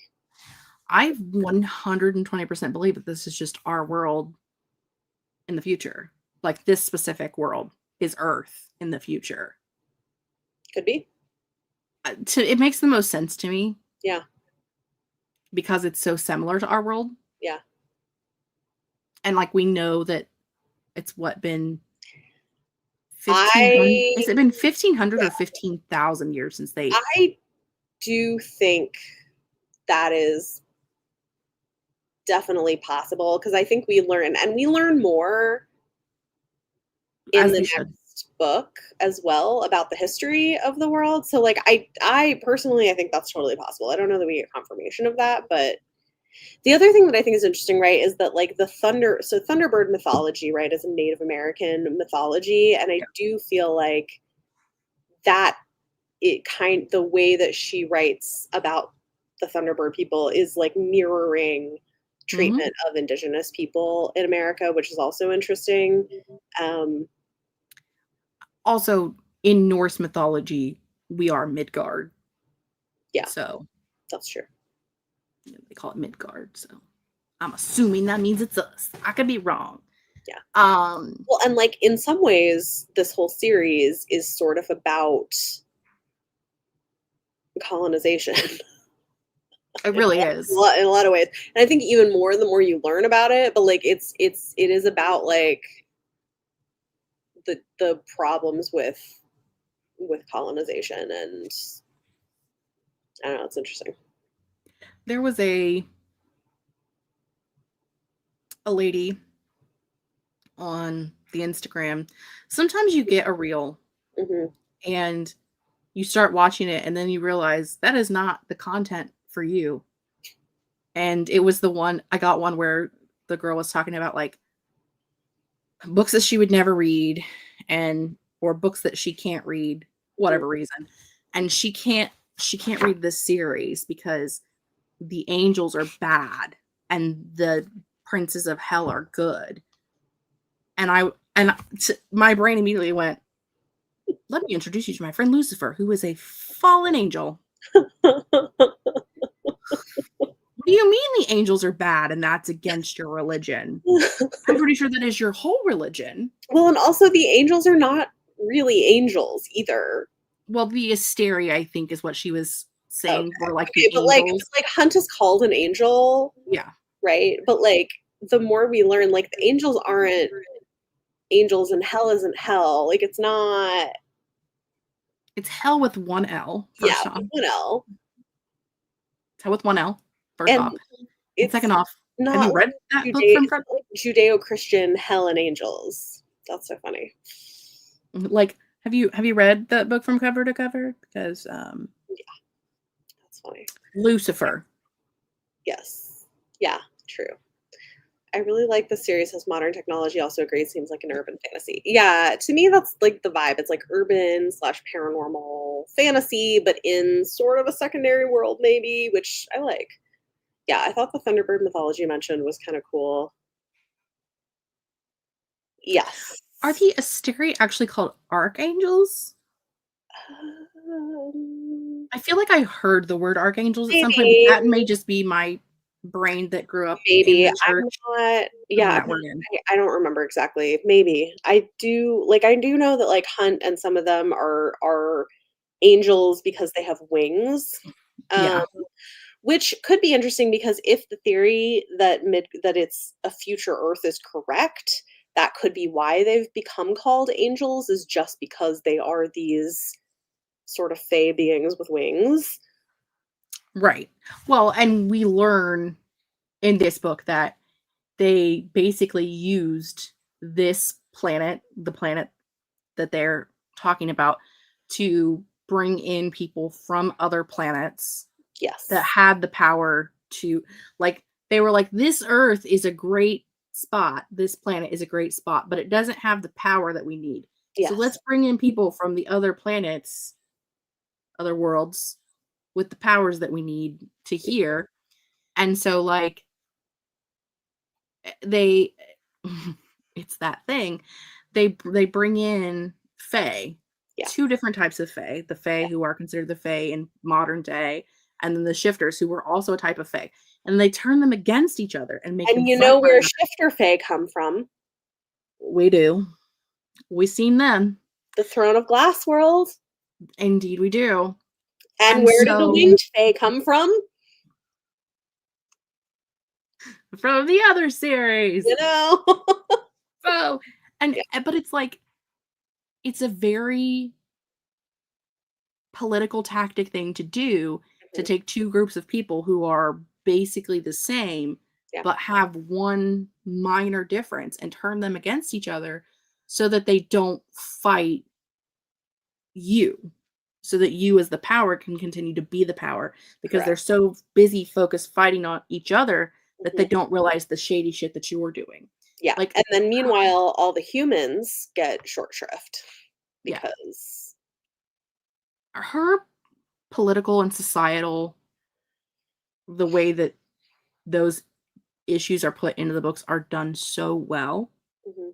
I 120% believe that this is just our world in the future. Like this specific world is Earth in the future. could be. It makes the most sense to me. Yeah. because it's so similar to our world. Yeah. And, like, we know that it's what, been 1,500 I has it been 1,500 or yeah, 15,000 years since they I do think that is definitely possible because I think we learn more in as the we should. next book as well about the history of the world. So like I personally I think that's totally possible. I don't know that we get confirmation of that, but the other thing that I think is interesting, right, is that like Thunderbird mythology, right, is a Native American mythology, and I Yeah. do feel like that the way that she writes about the Thunderbird people is like mirroring Mhm. treatment of indigenous people in America, which is also interesting. Um, Also, in Norse mythology, we are Midgard, yeah, so, that's true. they call it Midgard, so I'm assuming that means it's us. I could be wrong. Yeah. Um, Well, and like in some ways, this whole series is sort of about colonization it really is. in a lot of ways. And I think even more the more you learn about it, but like it is about like the problems with colonization and I don't know, it's interesting. There was a lady on the Instagram. Sometimes you get a reel Hmm. and you start watching it and then you realize that is not the content for you. And it was the one I got one where the girl was talking about, like, books that she would never read, and or books that she can't read, Hmm. whatever reason. And she can't read this series because the angels are bad and the princes of hell are good. And my brain immediately went, "Let me introduce you to my friend Lucifer, who is a fallen angel." What do you mean the angels are bad and that's against your religion? I'm pretty sure that is your whole religion. Well, and also the angels are not really angels either. Well, the Asteria, I think, is what she was Okay. saying, were like the Okay, angels. but like Hunt is called an angel, Yeah. right? But like the more we learn, like the angels aren't angels and hell isn't hell. Like it's not It's hell with one L, yeah, first off. you know. It's hell with one L, first And off. And second it's off, have you not read that book from It's front? not like Judeo-Christian hell and angels. That's so funny. Like, have you read that book from cover to cover? Because Yeah, that's funny. Lucifer. Yes. Yeah, true. I really like the series as modern technology also agrees seems like an urban fantasy. Yeah, to me that's like the vibe. It's like urban slash paranormal fantasy, but in sort of a secondary world maybe, which I like. Yeah, I thought the Thunderbird mythology you mentioned was kind of cool. Yes. Are the Asteria actually called archangels? Um, I feel like I heard the word archangels at some point, but maybe, that may just be my brain that grew up in maybe. the I'm church not putting yeah, I'm that not word in. I don't remember exactly. Maybe. I do know that like Hunt and some of them are angels because they have wings. Um, Yeah, which could be interesting because if the theory that it's a future Earth is correct, that could be why they've become called angels is just because they are these sort of fey beings with wings. right. Well, and we learn in this book that they basically used this planet, the planet that they're talking about, to bring in people from other planets that Yes. had the power to, like, they were like, this Earth is a great spot. This planet is a great spot, but it doesn't have the power that we need. So Yes. let's bring in people from the other planets, other worlds, with the powers that we need to hear. And so, like, they it's that thing. They bring in fae, Yeah. two different types of fae, the fae who are considered the fae in modern day, and then the shifters who were also a type of fae. And they turn them against each other and make And them you fight know one where another. shifter fae come from? We do. We seen them. The Throne of Glass world. Indeed we do. And And where did the so winged fae come from? from the other series. You know? So, Yeah. but it's like, it's a very political tactic thing to do, to Mhm. take two groups of people who are basically the same, Yeah. but have one minor difference and turn them against each other so that they don't fight you, so that you as the power can continue to be the power, because they're Correct. so busy focused fighting on each other that they Mhm. don't realize the shady shit that you're doing. Yeah, Like, and then meanwhile, all the humans get short shrift yeah, because her political and societal, the way that those issues are put into the books are done so well, Mhm.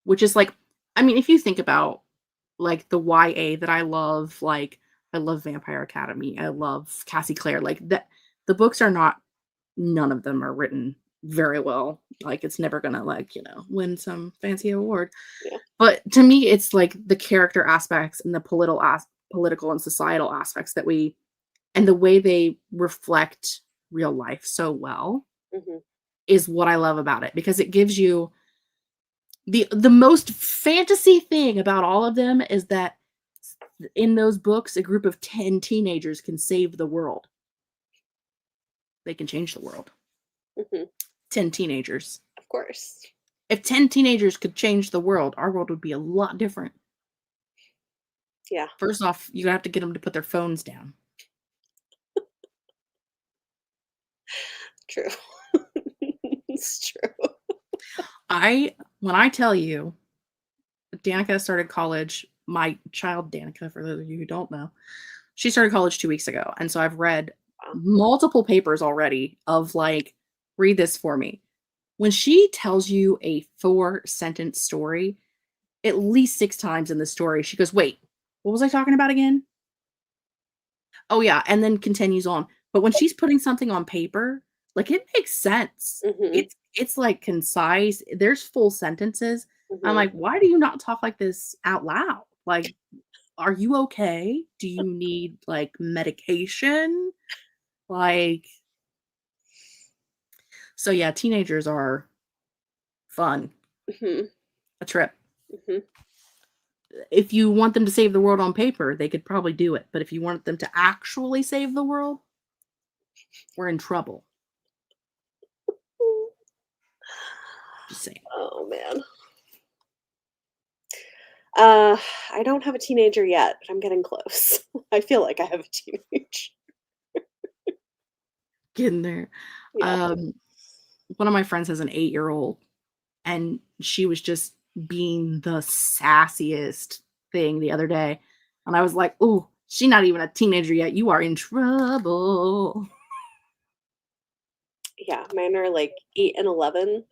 which is like, I mean, if you think about like the YA that I love, like I love Vampire Academy, I love Cassie Clare, like that, the books are not, none of them are written very well. Like it's never gonna, like, win some fancy award. Yeah. But to me, it's like the character aspects and the political and societal aspects that we, and the way they reflect real life so well Mhm. is what I love about it, because it gives you the most fantasy thing about all of them is that in those books a group of 10 teenagers can save the world. They can change the world. Mhm. 10 teenagers. Of course. If 10 teenagers could change the world, our world would be a lot different. Yeah. First off, you have to get them to put their phones down. True. It's true. When I tell you, Danica started college, my child Danica, for those of you who don't know, she started college 2 weeks ago, and so I've read Wow. multiple papers already of, like, "Read this for me." When she tells you a 4-sentence story, at least 6 times in the story, she goes, "Wait, what was I talking about again? Oh, yeah," and then continues on. But when she's putting something on paper, like, it makes sense. Mhm. It's, like, concise, there's full sentences. I'm Mhm. like, "Why do you not talk like this out loud? Like, are you okay? Do you need, like, medication?" Like, so yeah, teenagers are fun, Mhm. a trip. Mhm. If you want them to save the world on paper, they could probably do it, but if you want them to actually save the world, we're in trouble. Just saying. Oh, man. Uh, I don't have a teenager yet, but I'm getting close. I feel like I have a teenage. Get in there. Yeah. Um, One of my friends has an 8-year-old, and she was just being the sassiest thing the other day, and I was like, "Ooh, she's not even a teenager yet. You are in trouble." Yeah, mine are like 8 and 11,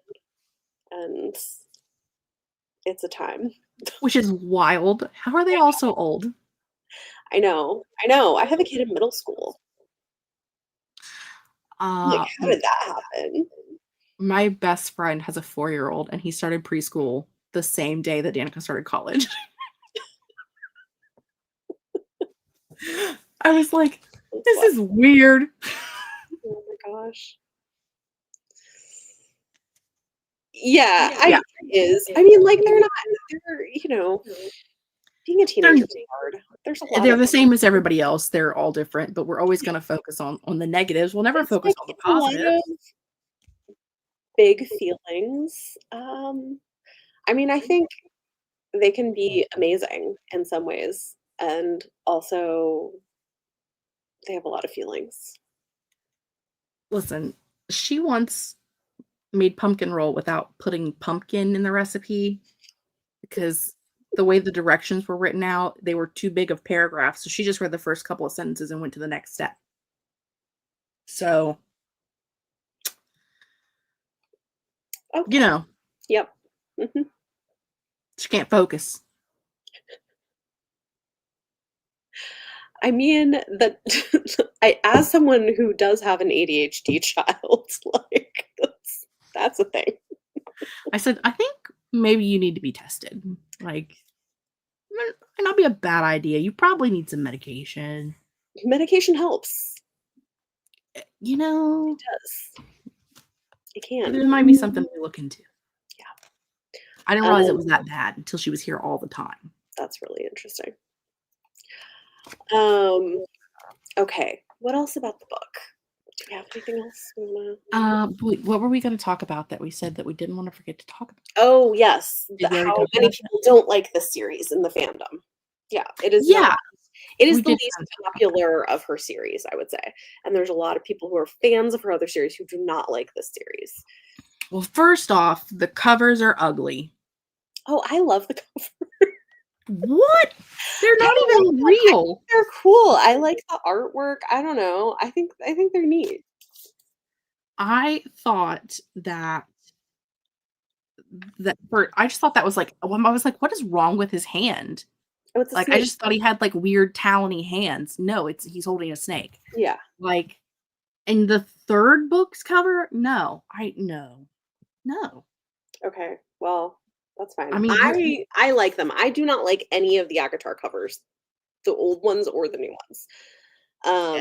and it's a time. Which is wild. How are they all so old? I know, I know, I have a kid in middle school. I'm like, how M did that happen? My best friend has a 4-year-old, and he started preschool the same day that Danica started college. I was like, That's "This wild. is weird." Oh my gosh. Yeah, Yeah, it is. I mean, like, they're, being a they're teenager is hard. There's a lot they're of the same as everybody else. They're all different, but we're always gonna focus on the negatives. We'll never it's focus like on the it's a lot of positives. big feelings. I mean, I think they can be amazing in some ways, and also they have a lot of feelings. Listen, she once made pumpkin roll without putting pumpkin in the recipe because the way the directions were written out, they were too big of paragraphs, so she just read the first couple of sentences and went to the next step. So, you Okay. know, Yep. Mhm. she can't focus. I mean, that I as someone who does have an ADHD child, like, that's a thing. I said, "I think maybe you need to be tested." Like, might not be a bad idea. You probably need some medication. Medication helps. You know, It does. It can. There might be something we look into. Yeah. I didn't realize it was that bad until she was here all the time. That's really interesting. Okay. What else about the book? Do we have anything else we wanna What were we gonna talk about that we said that we didn't wanna forget to talk about? Oh, yes, Did we already how talk many about that? people don't like this series in the fandom. Yeah, Yeah, it is we the did least kinda talk about that. popular of her series, I would say, and there's a lot of people who are fans of her other series who do not like this series. Well, first off, the covers are ugly. Oh, I love the cover. What? They're I not love even them. I think real. they're cool. I like the artwork. I don't know. I think they're neat. I thought that for I just thought that was like I was like, "What is wrong with his hand?" Oh, it's a Like, I snake. just thought he had, like, weird talony hands. No, he's holding a snake. Yeah. Like, in the 3rd book's cover? No. No. Okay. Well, that's fine. I mean, you're I like them. I do not like any of the Agatar covers, the old ones or the new ones. uh,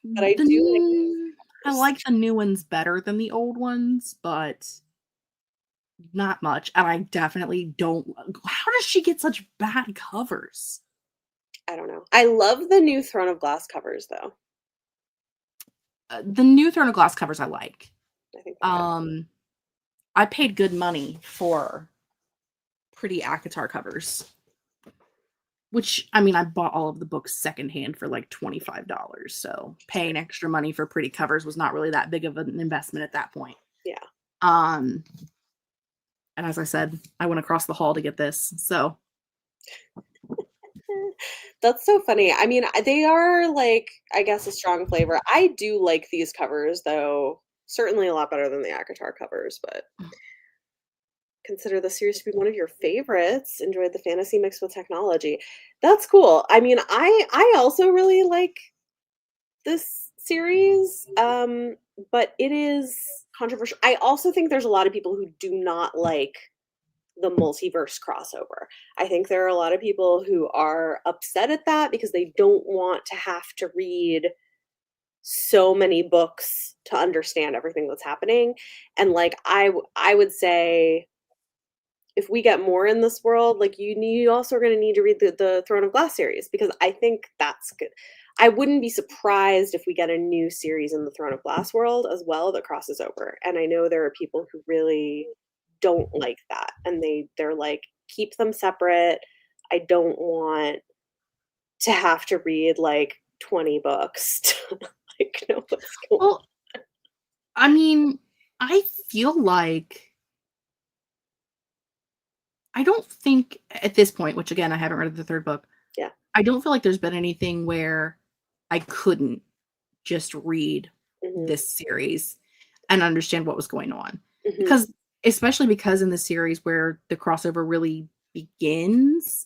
But I the do like new I covers. like the new ones better than the old ones, but not much, and I definitely don't how does she get such bad covers? I don't know. I love the new Throne of Glass covers though. The new Throne of Glass covers I like. I think they're good. Um, I paid good money for pretty ACOTAR covers, which, I mean, I bought all of the books secondhand for, like, $25, so paying extra money for pretty covers was not really that big of an investment at that point. Yeah. Um, and as I said, I went across the hall to get this, so That's so funny. I mean, they are like, I guess, a strong flavor. I do like these covers though. Certainly a lot better than the Akatar covers, but consider the series to be one of your favorites. Enjoyed the fantasy mixed with technology. That's cool. I mean, I also really like this series, but it is controversial. I also think there's a lot of people who do not like the multiverse crossover. I think there are a lot of people who are upset at that because they don't want to have to read so many books to understand everything that's happening. And like I would say if we get more in this world, like you also are going to need to read the Throne of Glass series because I think that's good. I wouldn't be surprised if we get a new series in the Throne of Glass world as well that crosses over. And I know there are people who really don't like that and they're like keep them separate. I don't want to have to read like 20 books to like know what's going on. well, I mean, I feel like I don't think at this point, which again, I haven't read the 3rd book, Yeah. I don't feel like there's been anything where I couldn't just read Mhm. this series and understand what was going on. Mhm. Because especially because in the series where the crossover really begins,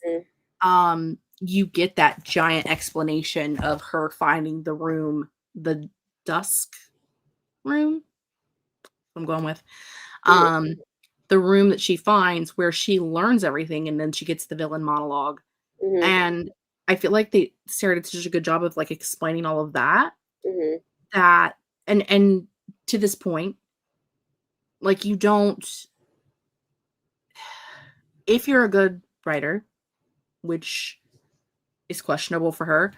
Mhm. you get that giant explanation of her finding the room, the dusk room, I'm going with. Mhm. Um, the room that she finds where she learns everything and then she gets the villain monologue. Mhm. And I feel like Sarah did such a good job of like explaining all of that Mhm. that and to this point, like you don't if you're a good writer, which is questionable for her,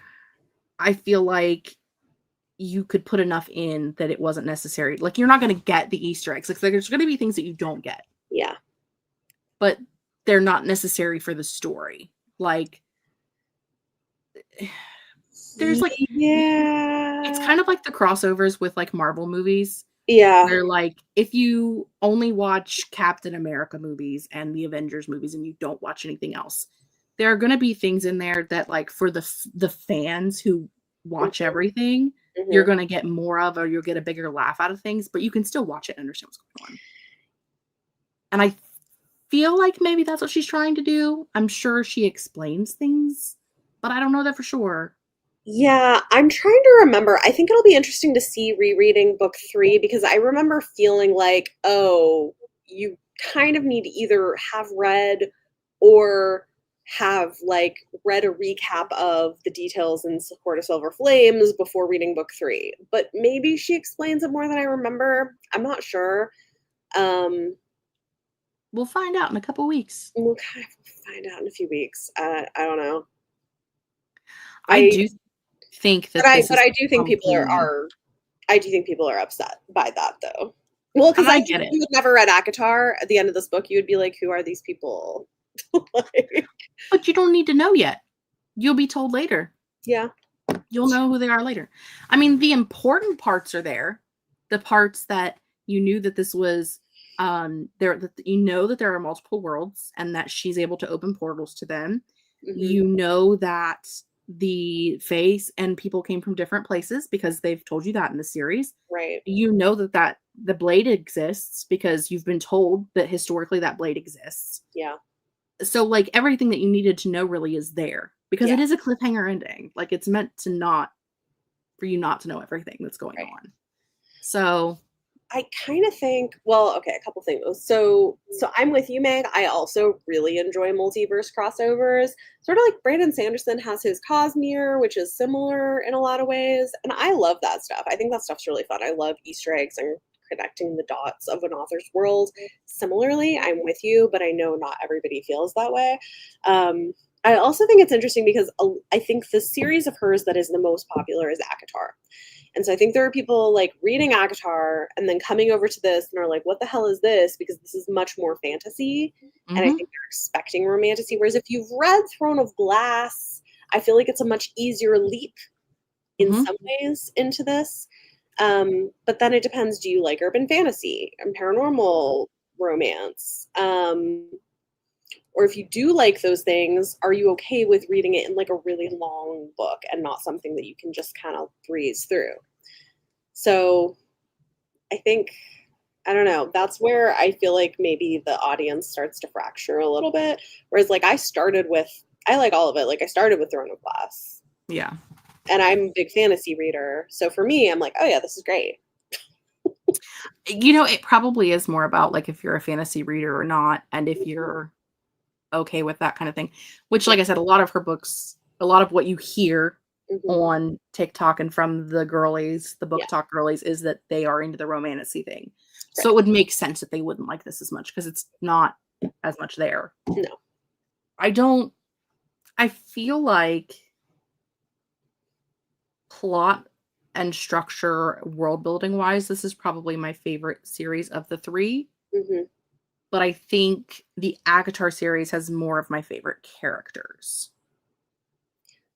I feel like you could put enough in that it wasn't necessary. Like you're not going to get the Easter eggs. Like there's going to be things that you don't get, Yeah. but they're not necessary for the story. Like there's like it's Yeah. kind of like the crossovers with like Marvel movies Yeah. where like if you only watch Captain America movies and the Avengers movies and you don't watch anything else, there are going to be things in there that like for the fans who watch Mhm. everything, you're Mhm. going to get more of or you'll get a bigger laugh out of things, but you can still watch it and understand what's going on. And I feel like maybe that's what she's trying to do. I'm sure she explains things, but I don't know that for sure. Yeah, I'm trying to remember. I think it'll be interesting to see rereading book 3 because I remember feeling like, "Oh, you kind of need to either have read or have like read a recap of the details in Court of Silver Flames before reading book 3, but maybe she explains it more than I remember. I'm not sure. We'll find out in a couple weeks. We'll kind of find out in a few weeks. I don't know. I I do think but that this is I do think people probably, I do think people are upset by that though. Well, because and I I think get if it, you had never read ACOTAR at the end of this book, you would be like, "Who are these people?" Like, but you don't need to know yet. You'll be told later. yeah, You'll know who they are later. I mean, the important parts are there. The parts that you knew that this was there, that you know that there are multiple worlds and that she's able to open portals to them. hmm You know that the face and people came from different places because they've told you that in the series. right, You know that the blade exists because you've been told that historically that blade exists. yeah, So like everything that you needed to know really is there because yeah, it is a cliffhanger ending. Like it's meant to not for you not to know everything that's going right. on. So, I kind of think, well, okay, a couple things. So I'm with you, Meg. I also really enjoy multiverse crossovers. Sort of like Brandon Sanderson has his Cosmere, which is similar in a lot of ways, and I love that stuff. I think that stuff's really fun. I love Easter eggs and connecting the dots of an author's world. Similarly, I'm with you, but I know not everybody feels that way. I also think it's interesting because I think the series of hers that is the most popular is ACOTAR. And so I think there are people like reading ACOTAR and then coming over to this and are like, what the hell is this? Because this is much more fantasy. And I mhm, think they're expecting romantasy. Whereas if you've read Throne of Glass, I feel like it's a much easier leap in mhm, some ways into this. But then it depends, do you like urban fantasy and paranormal romance? Or if you do like those things, are you okay with reading it in like a really long book and not something that you can just kind of breeze through? So I think, I don't know, that's where I feel like maybe the audience starts to fracture a little bit. Whereas, like, I like all of it. Like, I started with Throne of Glass, yeah. and I'm a big fantasy reader. So for me, I'm like, oh, yeah, this is great. You know, it probably is more about, like, if you're a fantasy reader or not, and if you're okay with that kind of thing, which, Yeah. like I said, a lot of her books a lot of what you hear hmm on TikTok and from the girlies, the book Yeah. talk girlies, is that they are into the romantasy thing. So Right. it would make sense that they wouldn't like this as much because it's not as much there. No. I don't I feel like plot and structure world building wise, this is probably my favorite series of the 3, hmm but I think the ACOTAR series has more of my favorite characters.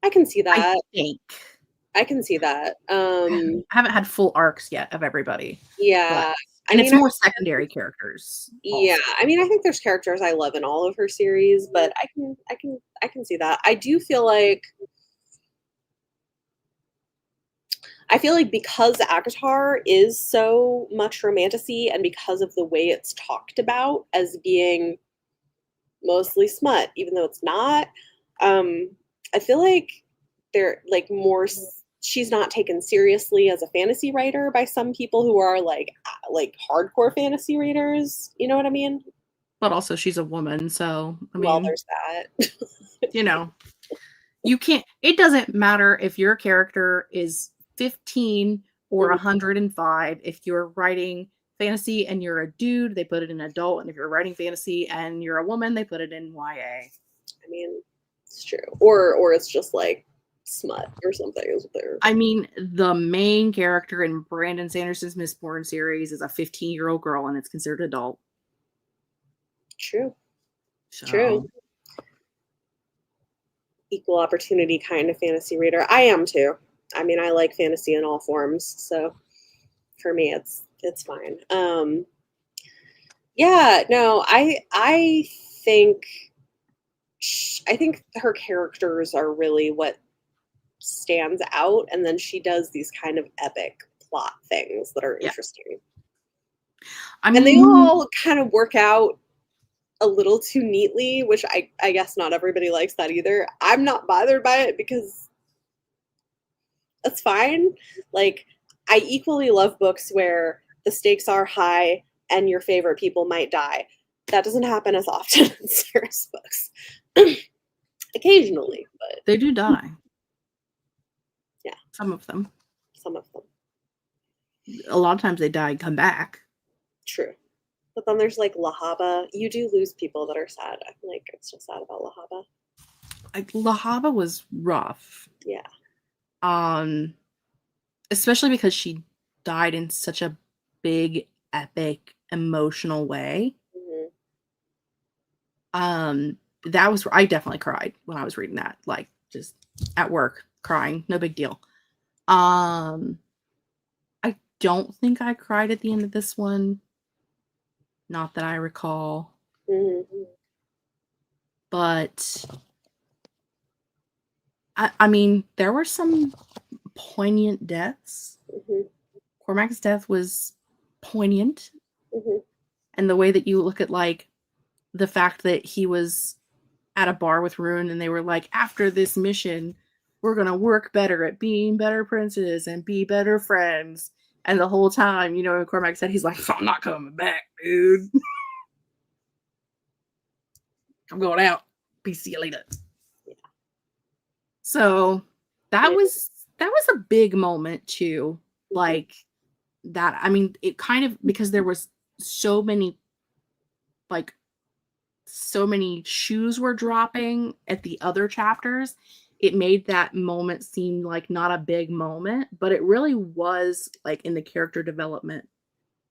I can see I that. think. I can see that. I haven't had full arcs yet of everybody, but Yeah. I and it's mean, I more secondary characters yeah. also. I mean, I think there's characters I love in all of her series, but I can see that. I feel like because ACOTAR is so much romantasy and because of the way it's talked about as being mostly smut, even though it's not, um, I feel like they're like she's not taken seriously as a fantasy writer by some people who are like hardcore fantasy readers. You know what I mean? But also she's a woman, so, I Well, mean, there's that. you know, you can't it doesn't matter if your character is 15 or Mhm. 105. If you're writing fantasy and you're a dude, they put it in adult, and if you're writing fantasy and you're a woman, they put it in YA. I mean, it's true. Or it's just like smut or something is what they're I mean, the main character in Brandon Sanderson's Mistborn series is a 15-year-old girl, and it's considered adult. true. True. So, Equal opportunity kind of fantasy reader. I am too. I mean, I like fantasy in all forms, so for me it's fine. Yeah, no, think I think her characters are really what stands out, and then she does these kind of epic plot things that are yeah. interesting. I And they mean, all kind of work out a little too neatly, which I guess not everybody likes that either. I'm not bothered by it because that's fine. Like, I equally love books where the stakes are high and your favorite people might die. That doesn't happen as often in Sarah's books. occasionally, but They do die. yeah, Some of them. some of them. A lot of times they die and come back. True. But then there's like Lahaba. You do lose people that are sad. I'm like, I'm still sad about Lahaba. Like Lahaba was rough. Yeah. Especially because she died in such a big, epic, emotional way. Hmm. That was I definitely cried when I was reading that. Like just at work, crying, no big deal. I don't think I cried at the end of this one. Not that I recall. Hmm. But I mean, there were some poignant deaths. Hmm. Cormac's death was poignant. Hmm. And the way that you look at like the fact that he was at a bar with Rune and they were like, after this mission, we're gonna work better at being better princes and be better friends. And the whole time, you know, Cormac said he's like, I'm not coming back, dude. I'm going out. Peace, see you later. Yeah. So that Yeah. was a big moment too. Like that. I mean, it kind of because there was so many like so many shoes were dropping at the other chapters, it made that moment seem like not a big moment, but it really was like in the character development.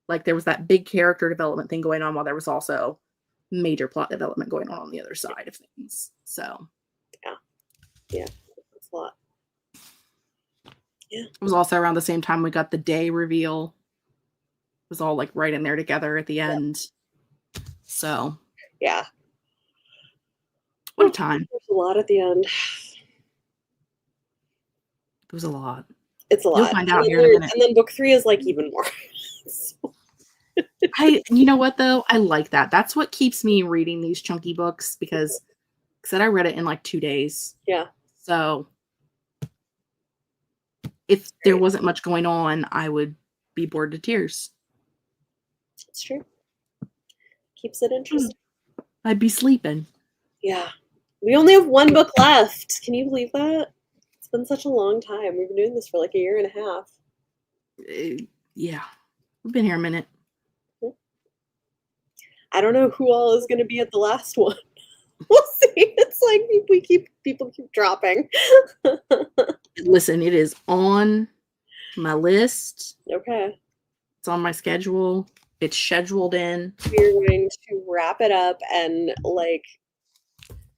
Like there was that big character development thing going on while there was also major plot development going on the other side of things. So, Yeah. Yeah. That's a lot. Yeah. it was also around the same time we got the day reveal. It was all like right in there together at the end. So, Yeah. what a time. There's a lot at the end. It was a lot. It's a You'll lot. find out here in a minute. And then book 3 is like even more. So, You know what though? I like that. That's what keeps me reading these chunky books because said I read it in like 2 days. yeah. So if there wasn't much going on, I would be bored to tears. It's true. Keeps it interesting. I'd be sleeping. Yeah. We only have one book left. Can you believe that? It's been such a long time. We've been doing this for like a year and a half. Yeah. We've been here a minute. I don't know who all is going to be at the last one. We'll see. It's like people keep dropping. Listen, it is on my list. Okay. It's on my schedule. It's scheduled in. We're going to wrap it up and like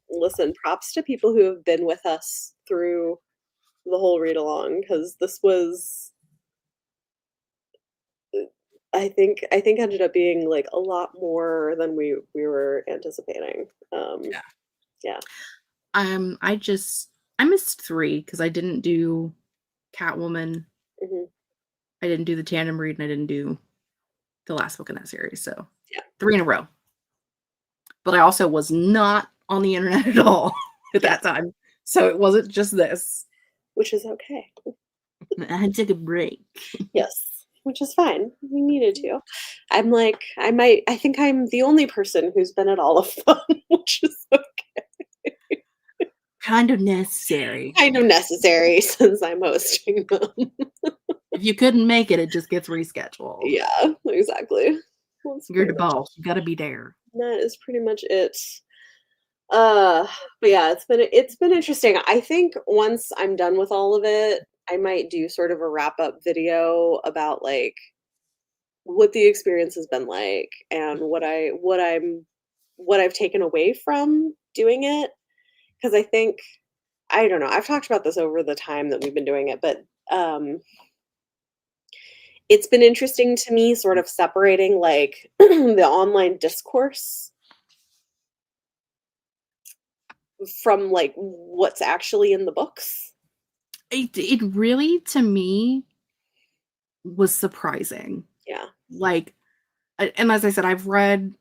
listen, props to people who have been with us through the whole read along because this was I think ended up being like a lot more than we were anticipating. Yeah. Yeah. I missed 3 because I didn't do Catwoman. Hmm. I didn't do the tandem read and I didn't do the last book in that series. So Yeah. 3 in a row. But I also was not on the internet at all at that time. So it wasn't just this. Which is okay. I took a break. Yes, which is fine. We needed to. I'm like, I think I'm the only person who's been at all of them, which is okay. Kind of necessary. Kind of necessary since I'm hosting them. If you couldn't make it, it just gets rescheduled. Yeah, exactly. You're the boss. You gotta be there. That is pretty much it. But yeah, it's been interesting. I think once I'm done with all of it, I might do sort of a wrap up video about like what the experience has been like and what I've taken away from doing it. Because I think I don't know, I've talked about this over the time that we've been doing it, but it's been interesting to me sort of separating like the online discourse from like what's actually in the books. It really, to me, was surprising. Yeah. Like, and as I said, I read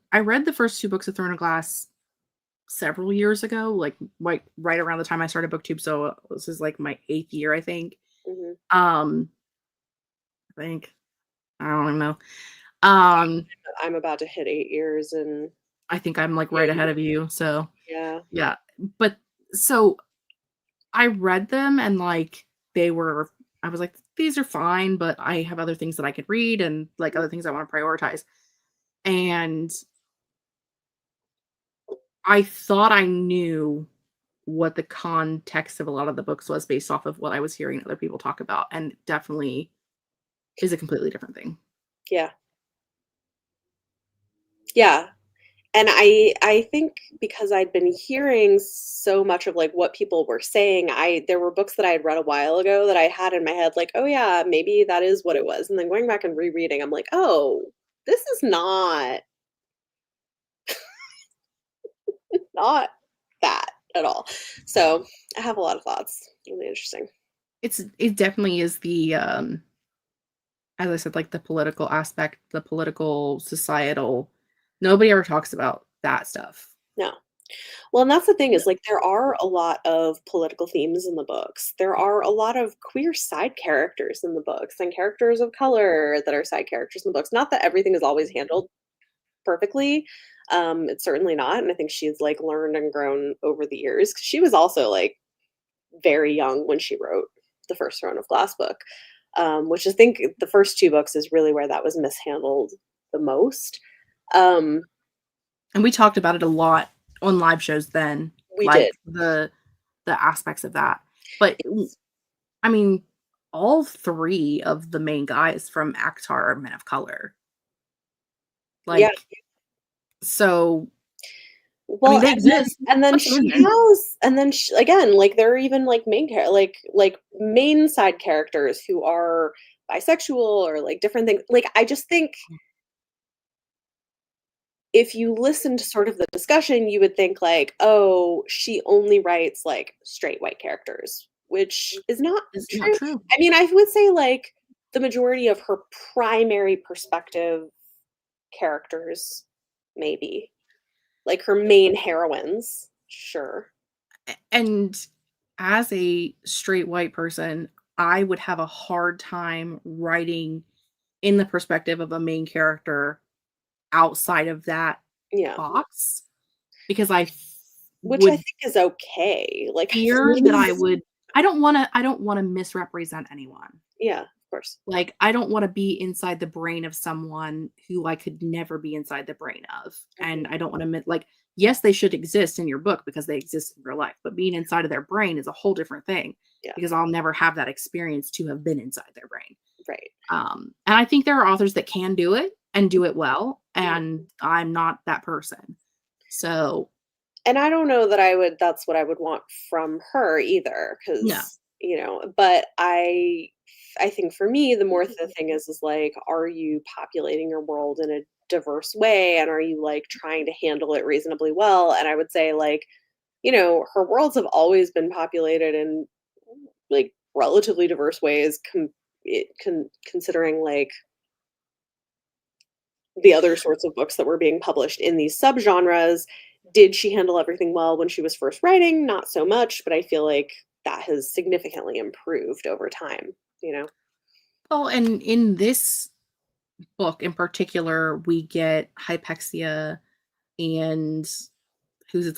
the first 2 books of Throne of Glass several years ago, like right around the time I started BookTube. So this is like my 8th year, I think. Hmm. I think I don't even know. I'm about to hit 8 years and I think I'm like right ahead of you. So yeah. yeah, but So I read them and like they were I was like, these are fine, but I have other things that I could read and like other things I want to prioritize. And I thought I knew what the context of a lot of the books was based off of what I was hearing other people talk about, and it definitely is a completely different thing. Yeah. Yeah. And I think because I'd been hearing so much of, like, what people were saying, I there were books that I had read a while ago that I had in my head, like, "Oh, yeah, maybe that is what it was," and then going back and rereading, I'm like, "Oh, this is not that at all." So, I have a lot of thoughts. Really interesting. It definitely is the as I said, like the political aspect, the political societal. Nobody ever talks about that stuff. No. Well, and that's the thing is, like, there are a lot of political themes in the books. There are a lot of queer side characters in the books and characters of color that are side characters in the books. Not that everything is always handled perfectly. It's certainly not, and I think she's, like, learned and grown over the years. 'Cause she was also, like, very young when she wrote the first Throne of Glass book, which I think the first 2 books is really where that was mishandled the most. Um, And we talked about it a lot on live shows then, we like did. the aspects of that. But I mean, all 3 of the main guys from ACOTAR are men of color. Yeah. Like, so, I mean, Well, they exist. and then Put them she in there. has and then sh again, like, there are even, like, like, main side characters who are bisexual or, like, different things. Like, I just think if you listen to sort of the discussion, you would think, like, "Oh, she only writes, like, straight white characters," which is not It's not true. true. I mean, I would say, like, the majority of her primary perspective characters, maybe. Like, her main heroines, sure. And as a straight white person, I would have a hard time writing in the perspective of a main character outside of that Yeah. box because Which I would think is okay, like, I fear that think I don't wanna misrepresent anyone. yeah, of course. Like, I don't wanna be inside the brain of someone who I could never be inside the brain of, Mhm. and I don't wanna like, yes, they should exist in your book because they exist in real life, but being inside of their brain is a whole different thing Yeah, because I'll never have that experience to have been inside their brain. right. And I think there are authors that can do it and do it well, Mhm. and I'm not that person. So, And I don't know that I would that's what I would want from her either, no. because but I think for me, the more the thing is, like, are you populating your world in a diverse way, and are you, like, trying to handle it reasonably well? And I would say, like, her worlds have always been populated in, like, relatively diverse ways, considering, like, the other sorts of books that were being published in these subgenres. Did she handle everything well when she was first writing? Not so much, but I feel like that has significantly improved over time, you know? Well, and in this book in particular, we get hypexia and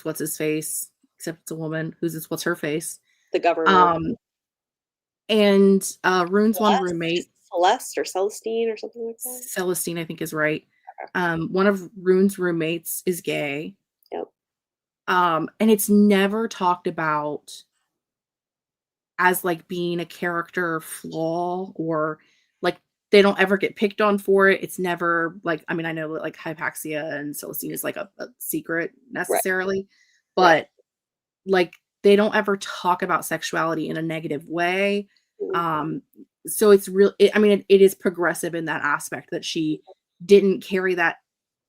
what's his face, except it's a woman, what's her face. The governor, Um, and Rune's one Celeste, roommate, Celeste or Celestine or something like that. Celestine, I think is right. One of Rune's roommates is gay. Yep. And it's never talked about as, like, being a character flaw or, like, they don't ever get picked on for it. It's never, like I mean, I know that, like, hypaxia and Celestine is, like, a secret Right. necessarily, Right. but, like, they don't ever talk about sexuality in a negative way. Mhm. Um, so it's real I mean, it is progressive in that aspect that she didn't carry that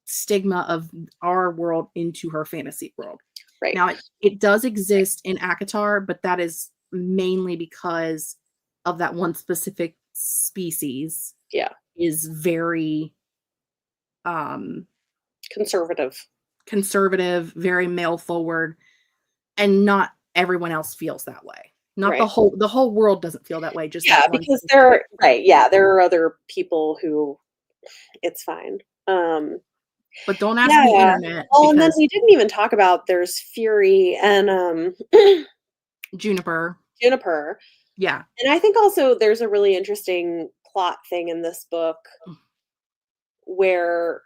stigma of our world into her fantasy world. Right. Now it does exist in ACOTAR, but that is mainly because of that one specific species Yeah. is very, um, Conservative. conservative, very male forward, and not everyone else feels that way. Not Right. the whole world doesn't feel that way, just Yeah, that one because specific yeah, there are other people who it's fine. Um But don't ask the Yeah. internet Well, and then because we didn't even talk about there's Fury and, Juniper. Juniper, Yeah. and I think also there's a really interesting plot thing in this book where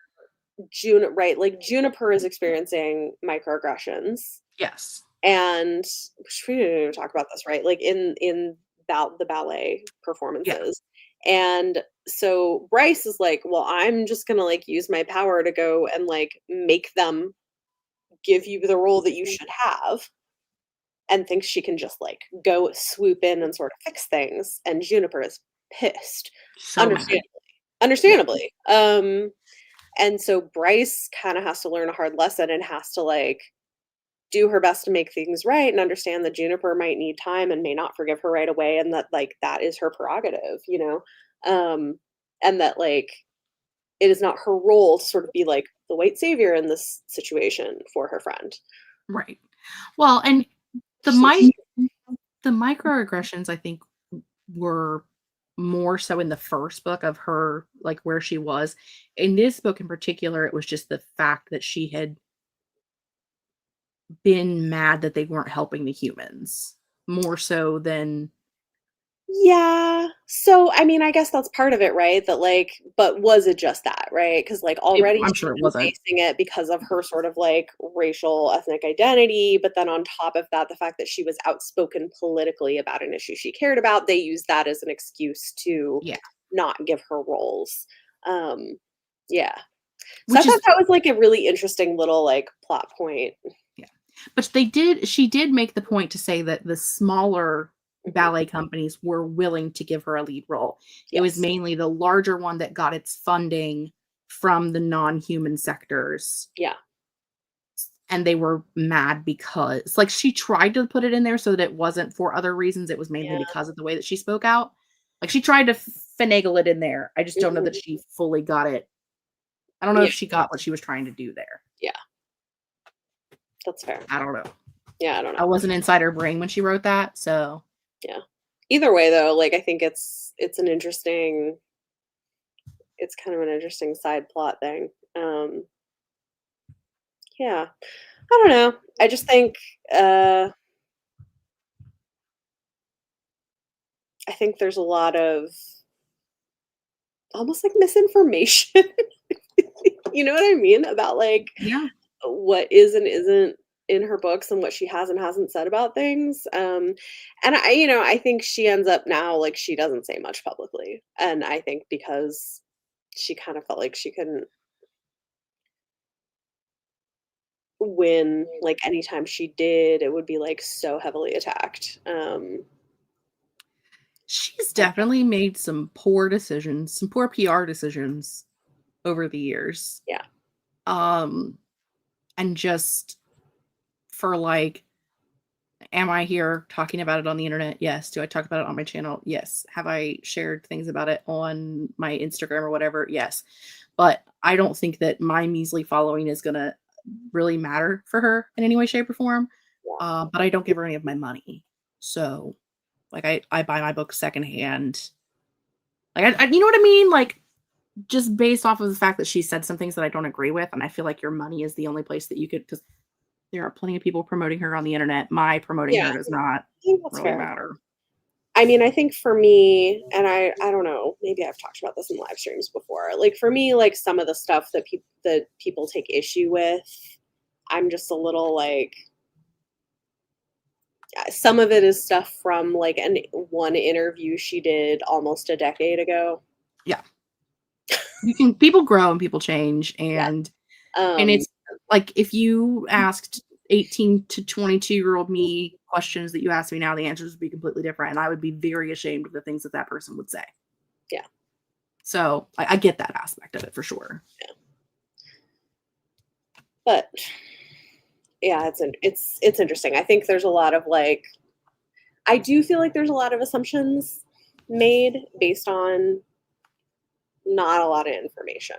like, Juniper is experiencing microaggressions, Yes. and we didn't even talk about this, right? Like, in the ballet Yeah. performances, and so Bryce is like, "Well, I'm just gonna, like, use my power to go and, like, make them give you the role that you should have," and thinks she can just, like, go swoop in and sort of fix things, and Juniper is pissed, So mad. understandably Yeah. understandably, and so Bryce kinda has to learn a hard lesson and has to, like, do her best to make things right and understand that Juniper might need time and may not forgive her right away, and that, like, that is her prerogative, you know? And that, like, it is not her role to sort of be, like, the white savior in this situation for her friend. Right. Well, and the She's like, mi the microaggressions, I think, were more so in the first book of her, like, where she was. In this book in particular, it was just the fact that she had been mad that they weren't helping the humans, more so than yeah. So, I mean, I guess that's part of it, right? That, like, but was it just that, right? Because, like, already I'm she's sure it been wasn't. facing it because of her sort of, like, racial, ethnic identity, but then on top of that, the fact that she was outspoken politically about an issue she cared about, they used that as an excuse to Yeah. not give her roles. Um, yeah. So I Which thought is that was, like, a really interesting little, like, plot point. Yeah. But she did make the point to say that the smaller Mhm. ballet companies were willing to give her a lead role. It was Yes. mainly the larger one that got its funding from the non-human sectors, Yeah. and they were mad because like, she tried to put it in there so that it wasn't for other reasons, it was mainly Yeah. because of the way that she spoke out. Like, she tried to finagle it in there. I just don't know that Mhm. she fully got it. I don't know Yeah. if she got what she was trying to do there. Yeah. That's fair. I don't know. Yeah, I don't I know. wasn't inside her brain when she wrote that, so Yeah. Either way, though, like, I think it's an interesting it's kind of an interesting side plot thing. Yeah. I don't know. I just think, uh, I think there's a lot of almost, like, misinformation. You know what I mean? About, like, yeah. what is and isn't in her books and what she has and hasn't said about things, and I think she ends up now, like, she doesn't say much publicly, and I think because she kind of felt like she couldn't win, like, anytime she did, it would be, like, so heavily attacked, She's and definitely made some poor decisions, some poor PR decisions over the years. yeah, Um, and just for like, am I here talking about it on the internet? Yes. Do I talk about it on my channel? Yes. Have I shared things about it on my Instagram or whatever? Yes. But I don't think that my measly following is gonna really matter for her in any way, shape, or form. yeah, But I don't give her any of my money. So like I buy my books secondhand. Like you know what I mean? Like just based off of the fact that she said some things that I don't agree with, and I feel like your money is the only place that you could, because there are plenty of people promoting her on the internet. My promoting yeah, her does not I think that's really fair. matter. I mean, I think for me, and I don't know, maybe I've talked about this in live streams before. Like for me, like some of the stuff that people take issue with, I'm just a little like some of it is stuff from like an one interview she did almost a decade ago. Yeah. You can people grow and people change, Yeah. and Um it's like if you asked 18 to 22-year-old me questions that you ask me now, the answers would be completely different, and I would be very ashamed of the things that that person would say. yeah. So I get that aspect of it for sure. But yeah, it's interesting. I think there's a lot of like I do feel like there's a lot of assumptions made based on not a lot of information.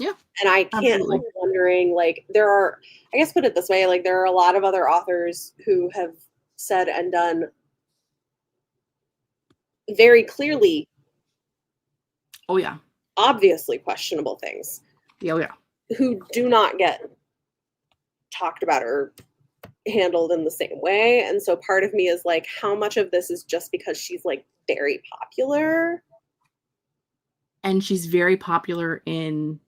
Yeah, And I can't absolutely. help wondering, like, there are, I guess, put it this way, like, there are a lot of other authors who have said and done very clearly, Oh yeah. obviously questionable things. Yeah, oh yeah. who do not get talked about or handled in the same way. And so part of me is like, how much of this is just because she's like very popular? And she's very popular in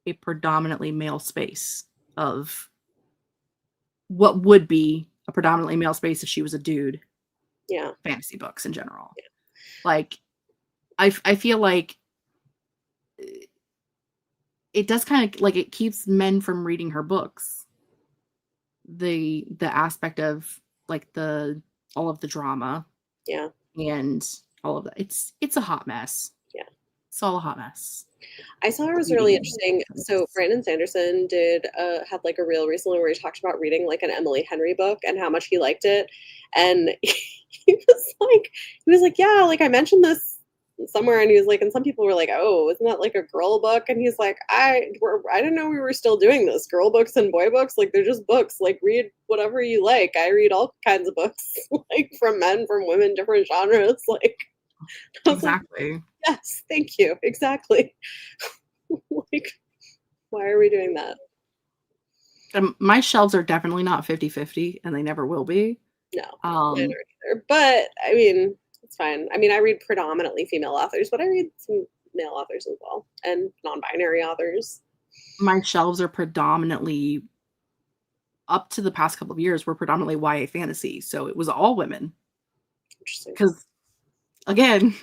a predominantly male space of what would be a predominantly male space if she was a dude, Yeah. fantasy books in general. Like, I feel like it does kind of like it keeps men from reading her books. The aspect of like the all of the drama Yeah. and all of that. It's a hot mess. Yeah. It's all a hot mess. I saw it was really Reading interesting. So books. Brandon Sanderson did had like a reel recently where he talked about reading like an Emily Henry book and how much he liked it. And he was like, yeah, like I mentioned this somewhere, and he was like, and some people were like, oh, isn't that like a girl book? And he's like, I didn't know we were still doing this. Girl books and boy books, like they're just books. Like read whatever you like. I read all kinds of books, like from men, from women, different genres. Like I was like, Exactly. yes, thank you, exactly. Like, why are we doing that? My shelves are definitely not 50-50, and they never will be. No, mine Um, aren't either. But I mean, it's fine. I mean, I read predominantly female authors, but I read some male authors as well and non-binary authors. my shelves are predominantly up to the past couple of years were predominantly YA fantasy, so it was all women. Interesting. Because again,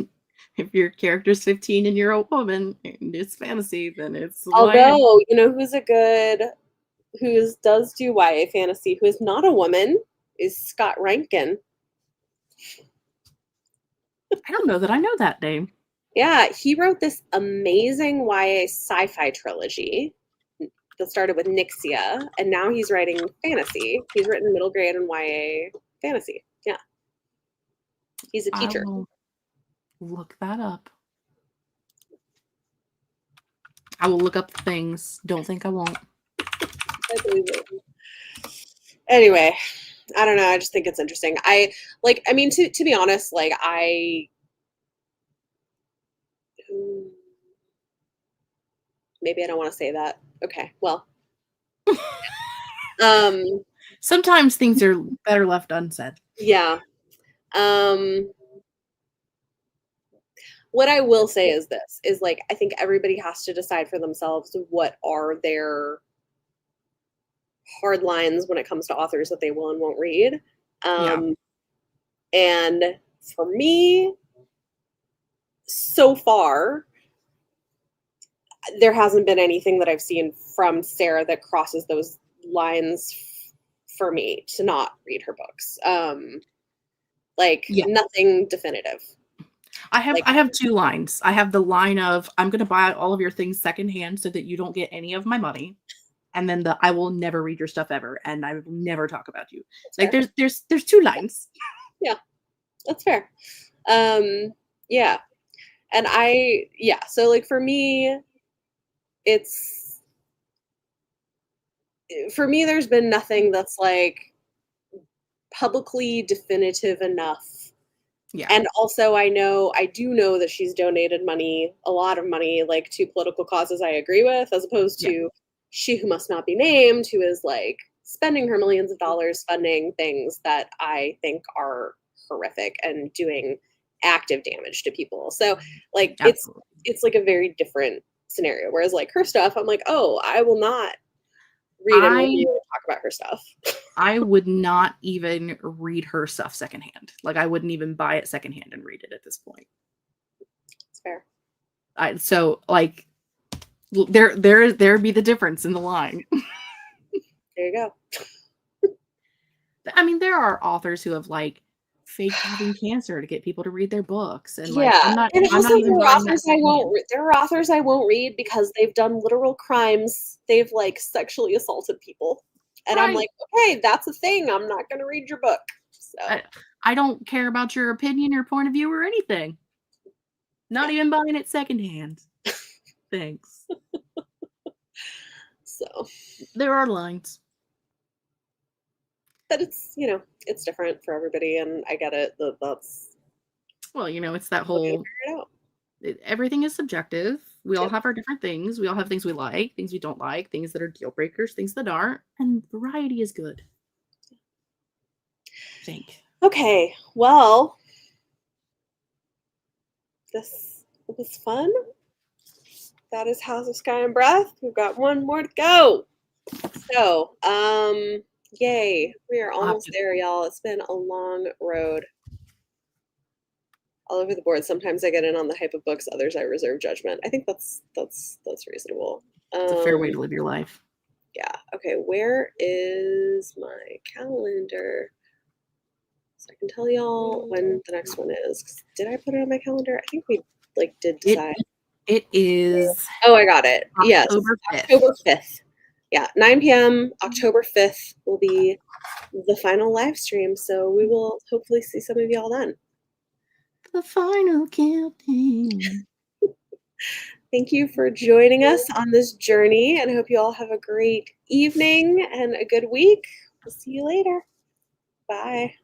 if your character's 15 and you're a woman and it's fantasy, then it's YA. Although, you know who's a good who does do YA fantasy, who is not a woman, is Scott Rankin. I don't know that I know that name. Yeah, he wrote this amazing YA sci-fi trilogy that started with Nixia, and now he's writing fantasy. He's written middle grade and YA fantasy. Yeah, he's a I teacher. will look that up. I will look up the things. Don't think I won't. I believe it. Anyway, I don't know. I just think it's interesting. I mean, to be honest, like maybe I don't want to say that. Okay, well, um, Sometimes things are better left unsaid. yeah. Um, what I will say is this is like I think everybody has to decide for themselves what are their hard lines when it comes to authors that they will and won't read. Yeah. Um, and for me, so far, there hasn't been anything that I've seen from Sarah that crosses those lines for me to not read her books. Like Yeah. nothing definitive. Like I have two lines. I have the line of I'm gonna buy all of your things secondhand so that you don't get any of my money. And then the I will never read your stuff ever and I will never talk about you. that's Like fair. there's two lines. Yeah, that's fair. Yeah. And yeah, so like it's for me there's been nothing that's like publicly definitive enough. Yeah. And also I do know that she's donated money, a lot of money, like to political causes I agree with, as opposed Yeah. to she who must not be named, who is like spending her millions of dollars funding things that I think are horrific and doing active damage to people. So like Absolutely. it's like a very different scenario. Whereas like her stuff, I'm like, oh, I will not read and I review and talk about her stuff. I would not even read her stuff secondhand. Like I wouldn't even buy it secondhand and read it at this point. It's fair. So like there be the difference in the line. There you go. I mean, there are authors who have like faked having cancer to get people to read their books, and like Yeah, and I'm also not even buying that secondhand. there are authors I won't read because they've done literal crimes. They've like sexually assaulted people. And I'm Right. like, okay, that's a thing. I'm not gonna read your book. So I, I don't care about your opinion, your point of view, or anything. Not yeah. even buying it secondhand. Thanks. So There are lines. but it's it's different for everybody and I get it. That's Well, it's that we're gonna whole figure it out. everything is subjective. We all Yep. have our different things. We all have things we like, things we don't like, things that are deal breakers, things that aren't, and variety is good. I think. Okay, well, this was fun. That is House of Sky and Breath. We've got one more to go. So, yay. We are I'll have almost to there, y'all. It's been a long road. All over the board. Sometimes I get in on the hype of books, others I reserve judgment. I think that's reasonable. It's a fair way to live your life. Yeah. Okay, where is my calendar? So I can tell y'all when the next one is. Did I put it on my calendar? I think we did It decide. it is Oh, I got it. Yes, October 5th. October 5th. Yeah, 9 p.m. October 5th will be the final live stream. So we will hopefully see some of y'all then. The final countdown. Thank you for joining us on this journey, and I hope you all have a great evening and a good week. We'll see you later. Bye.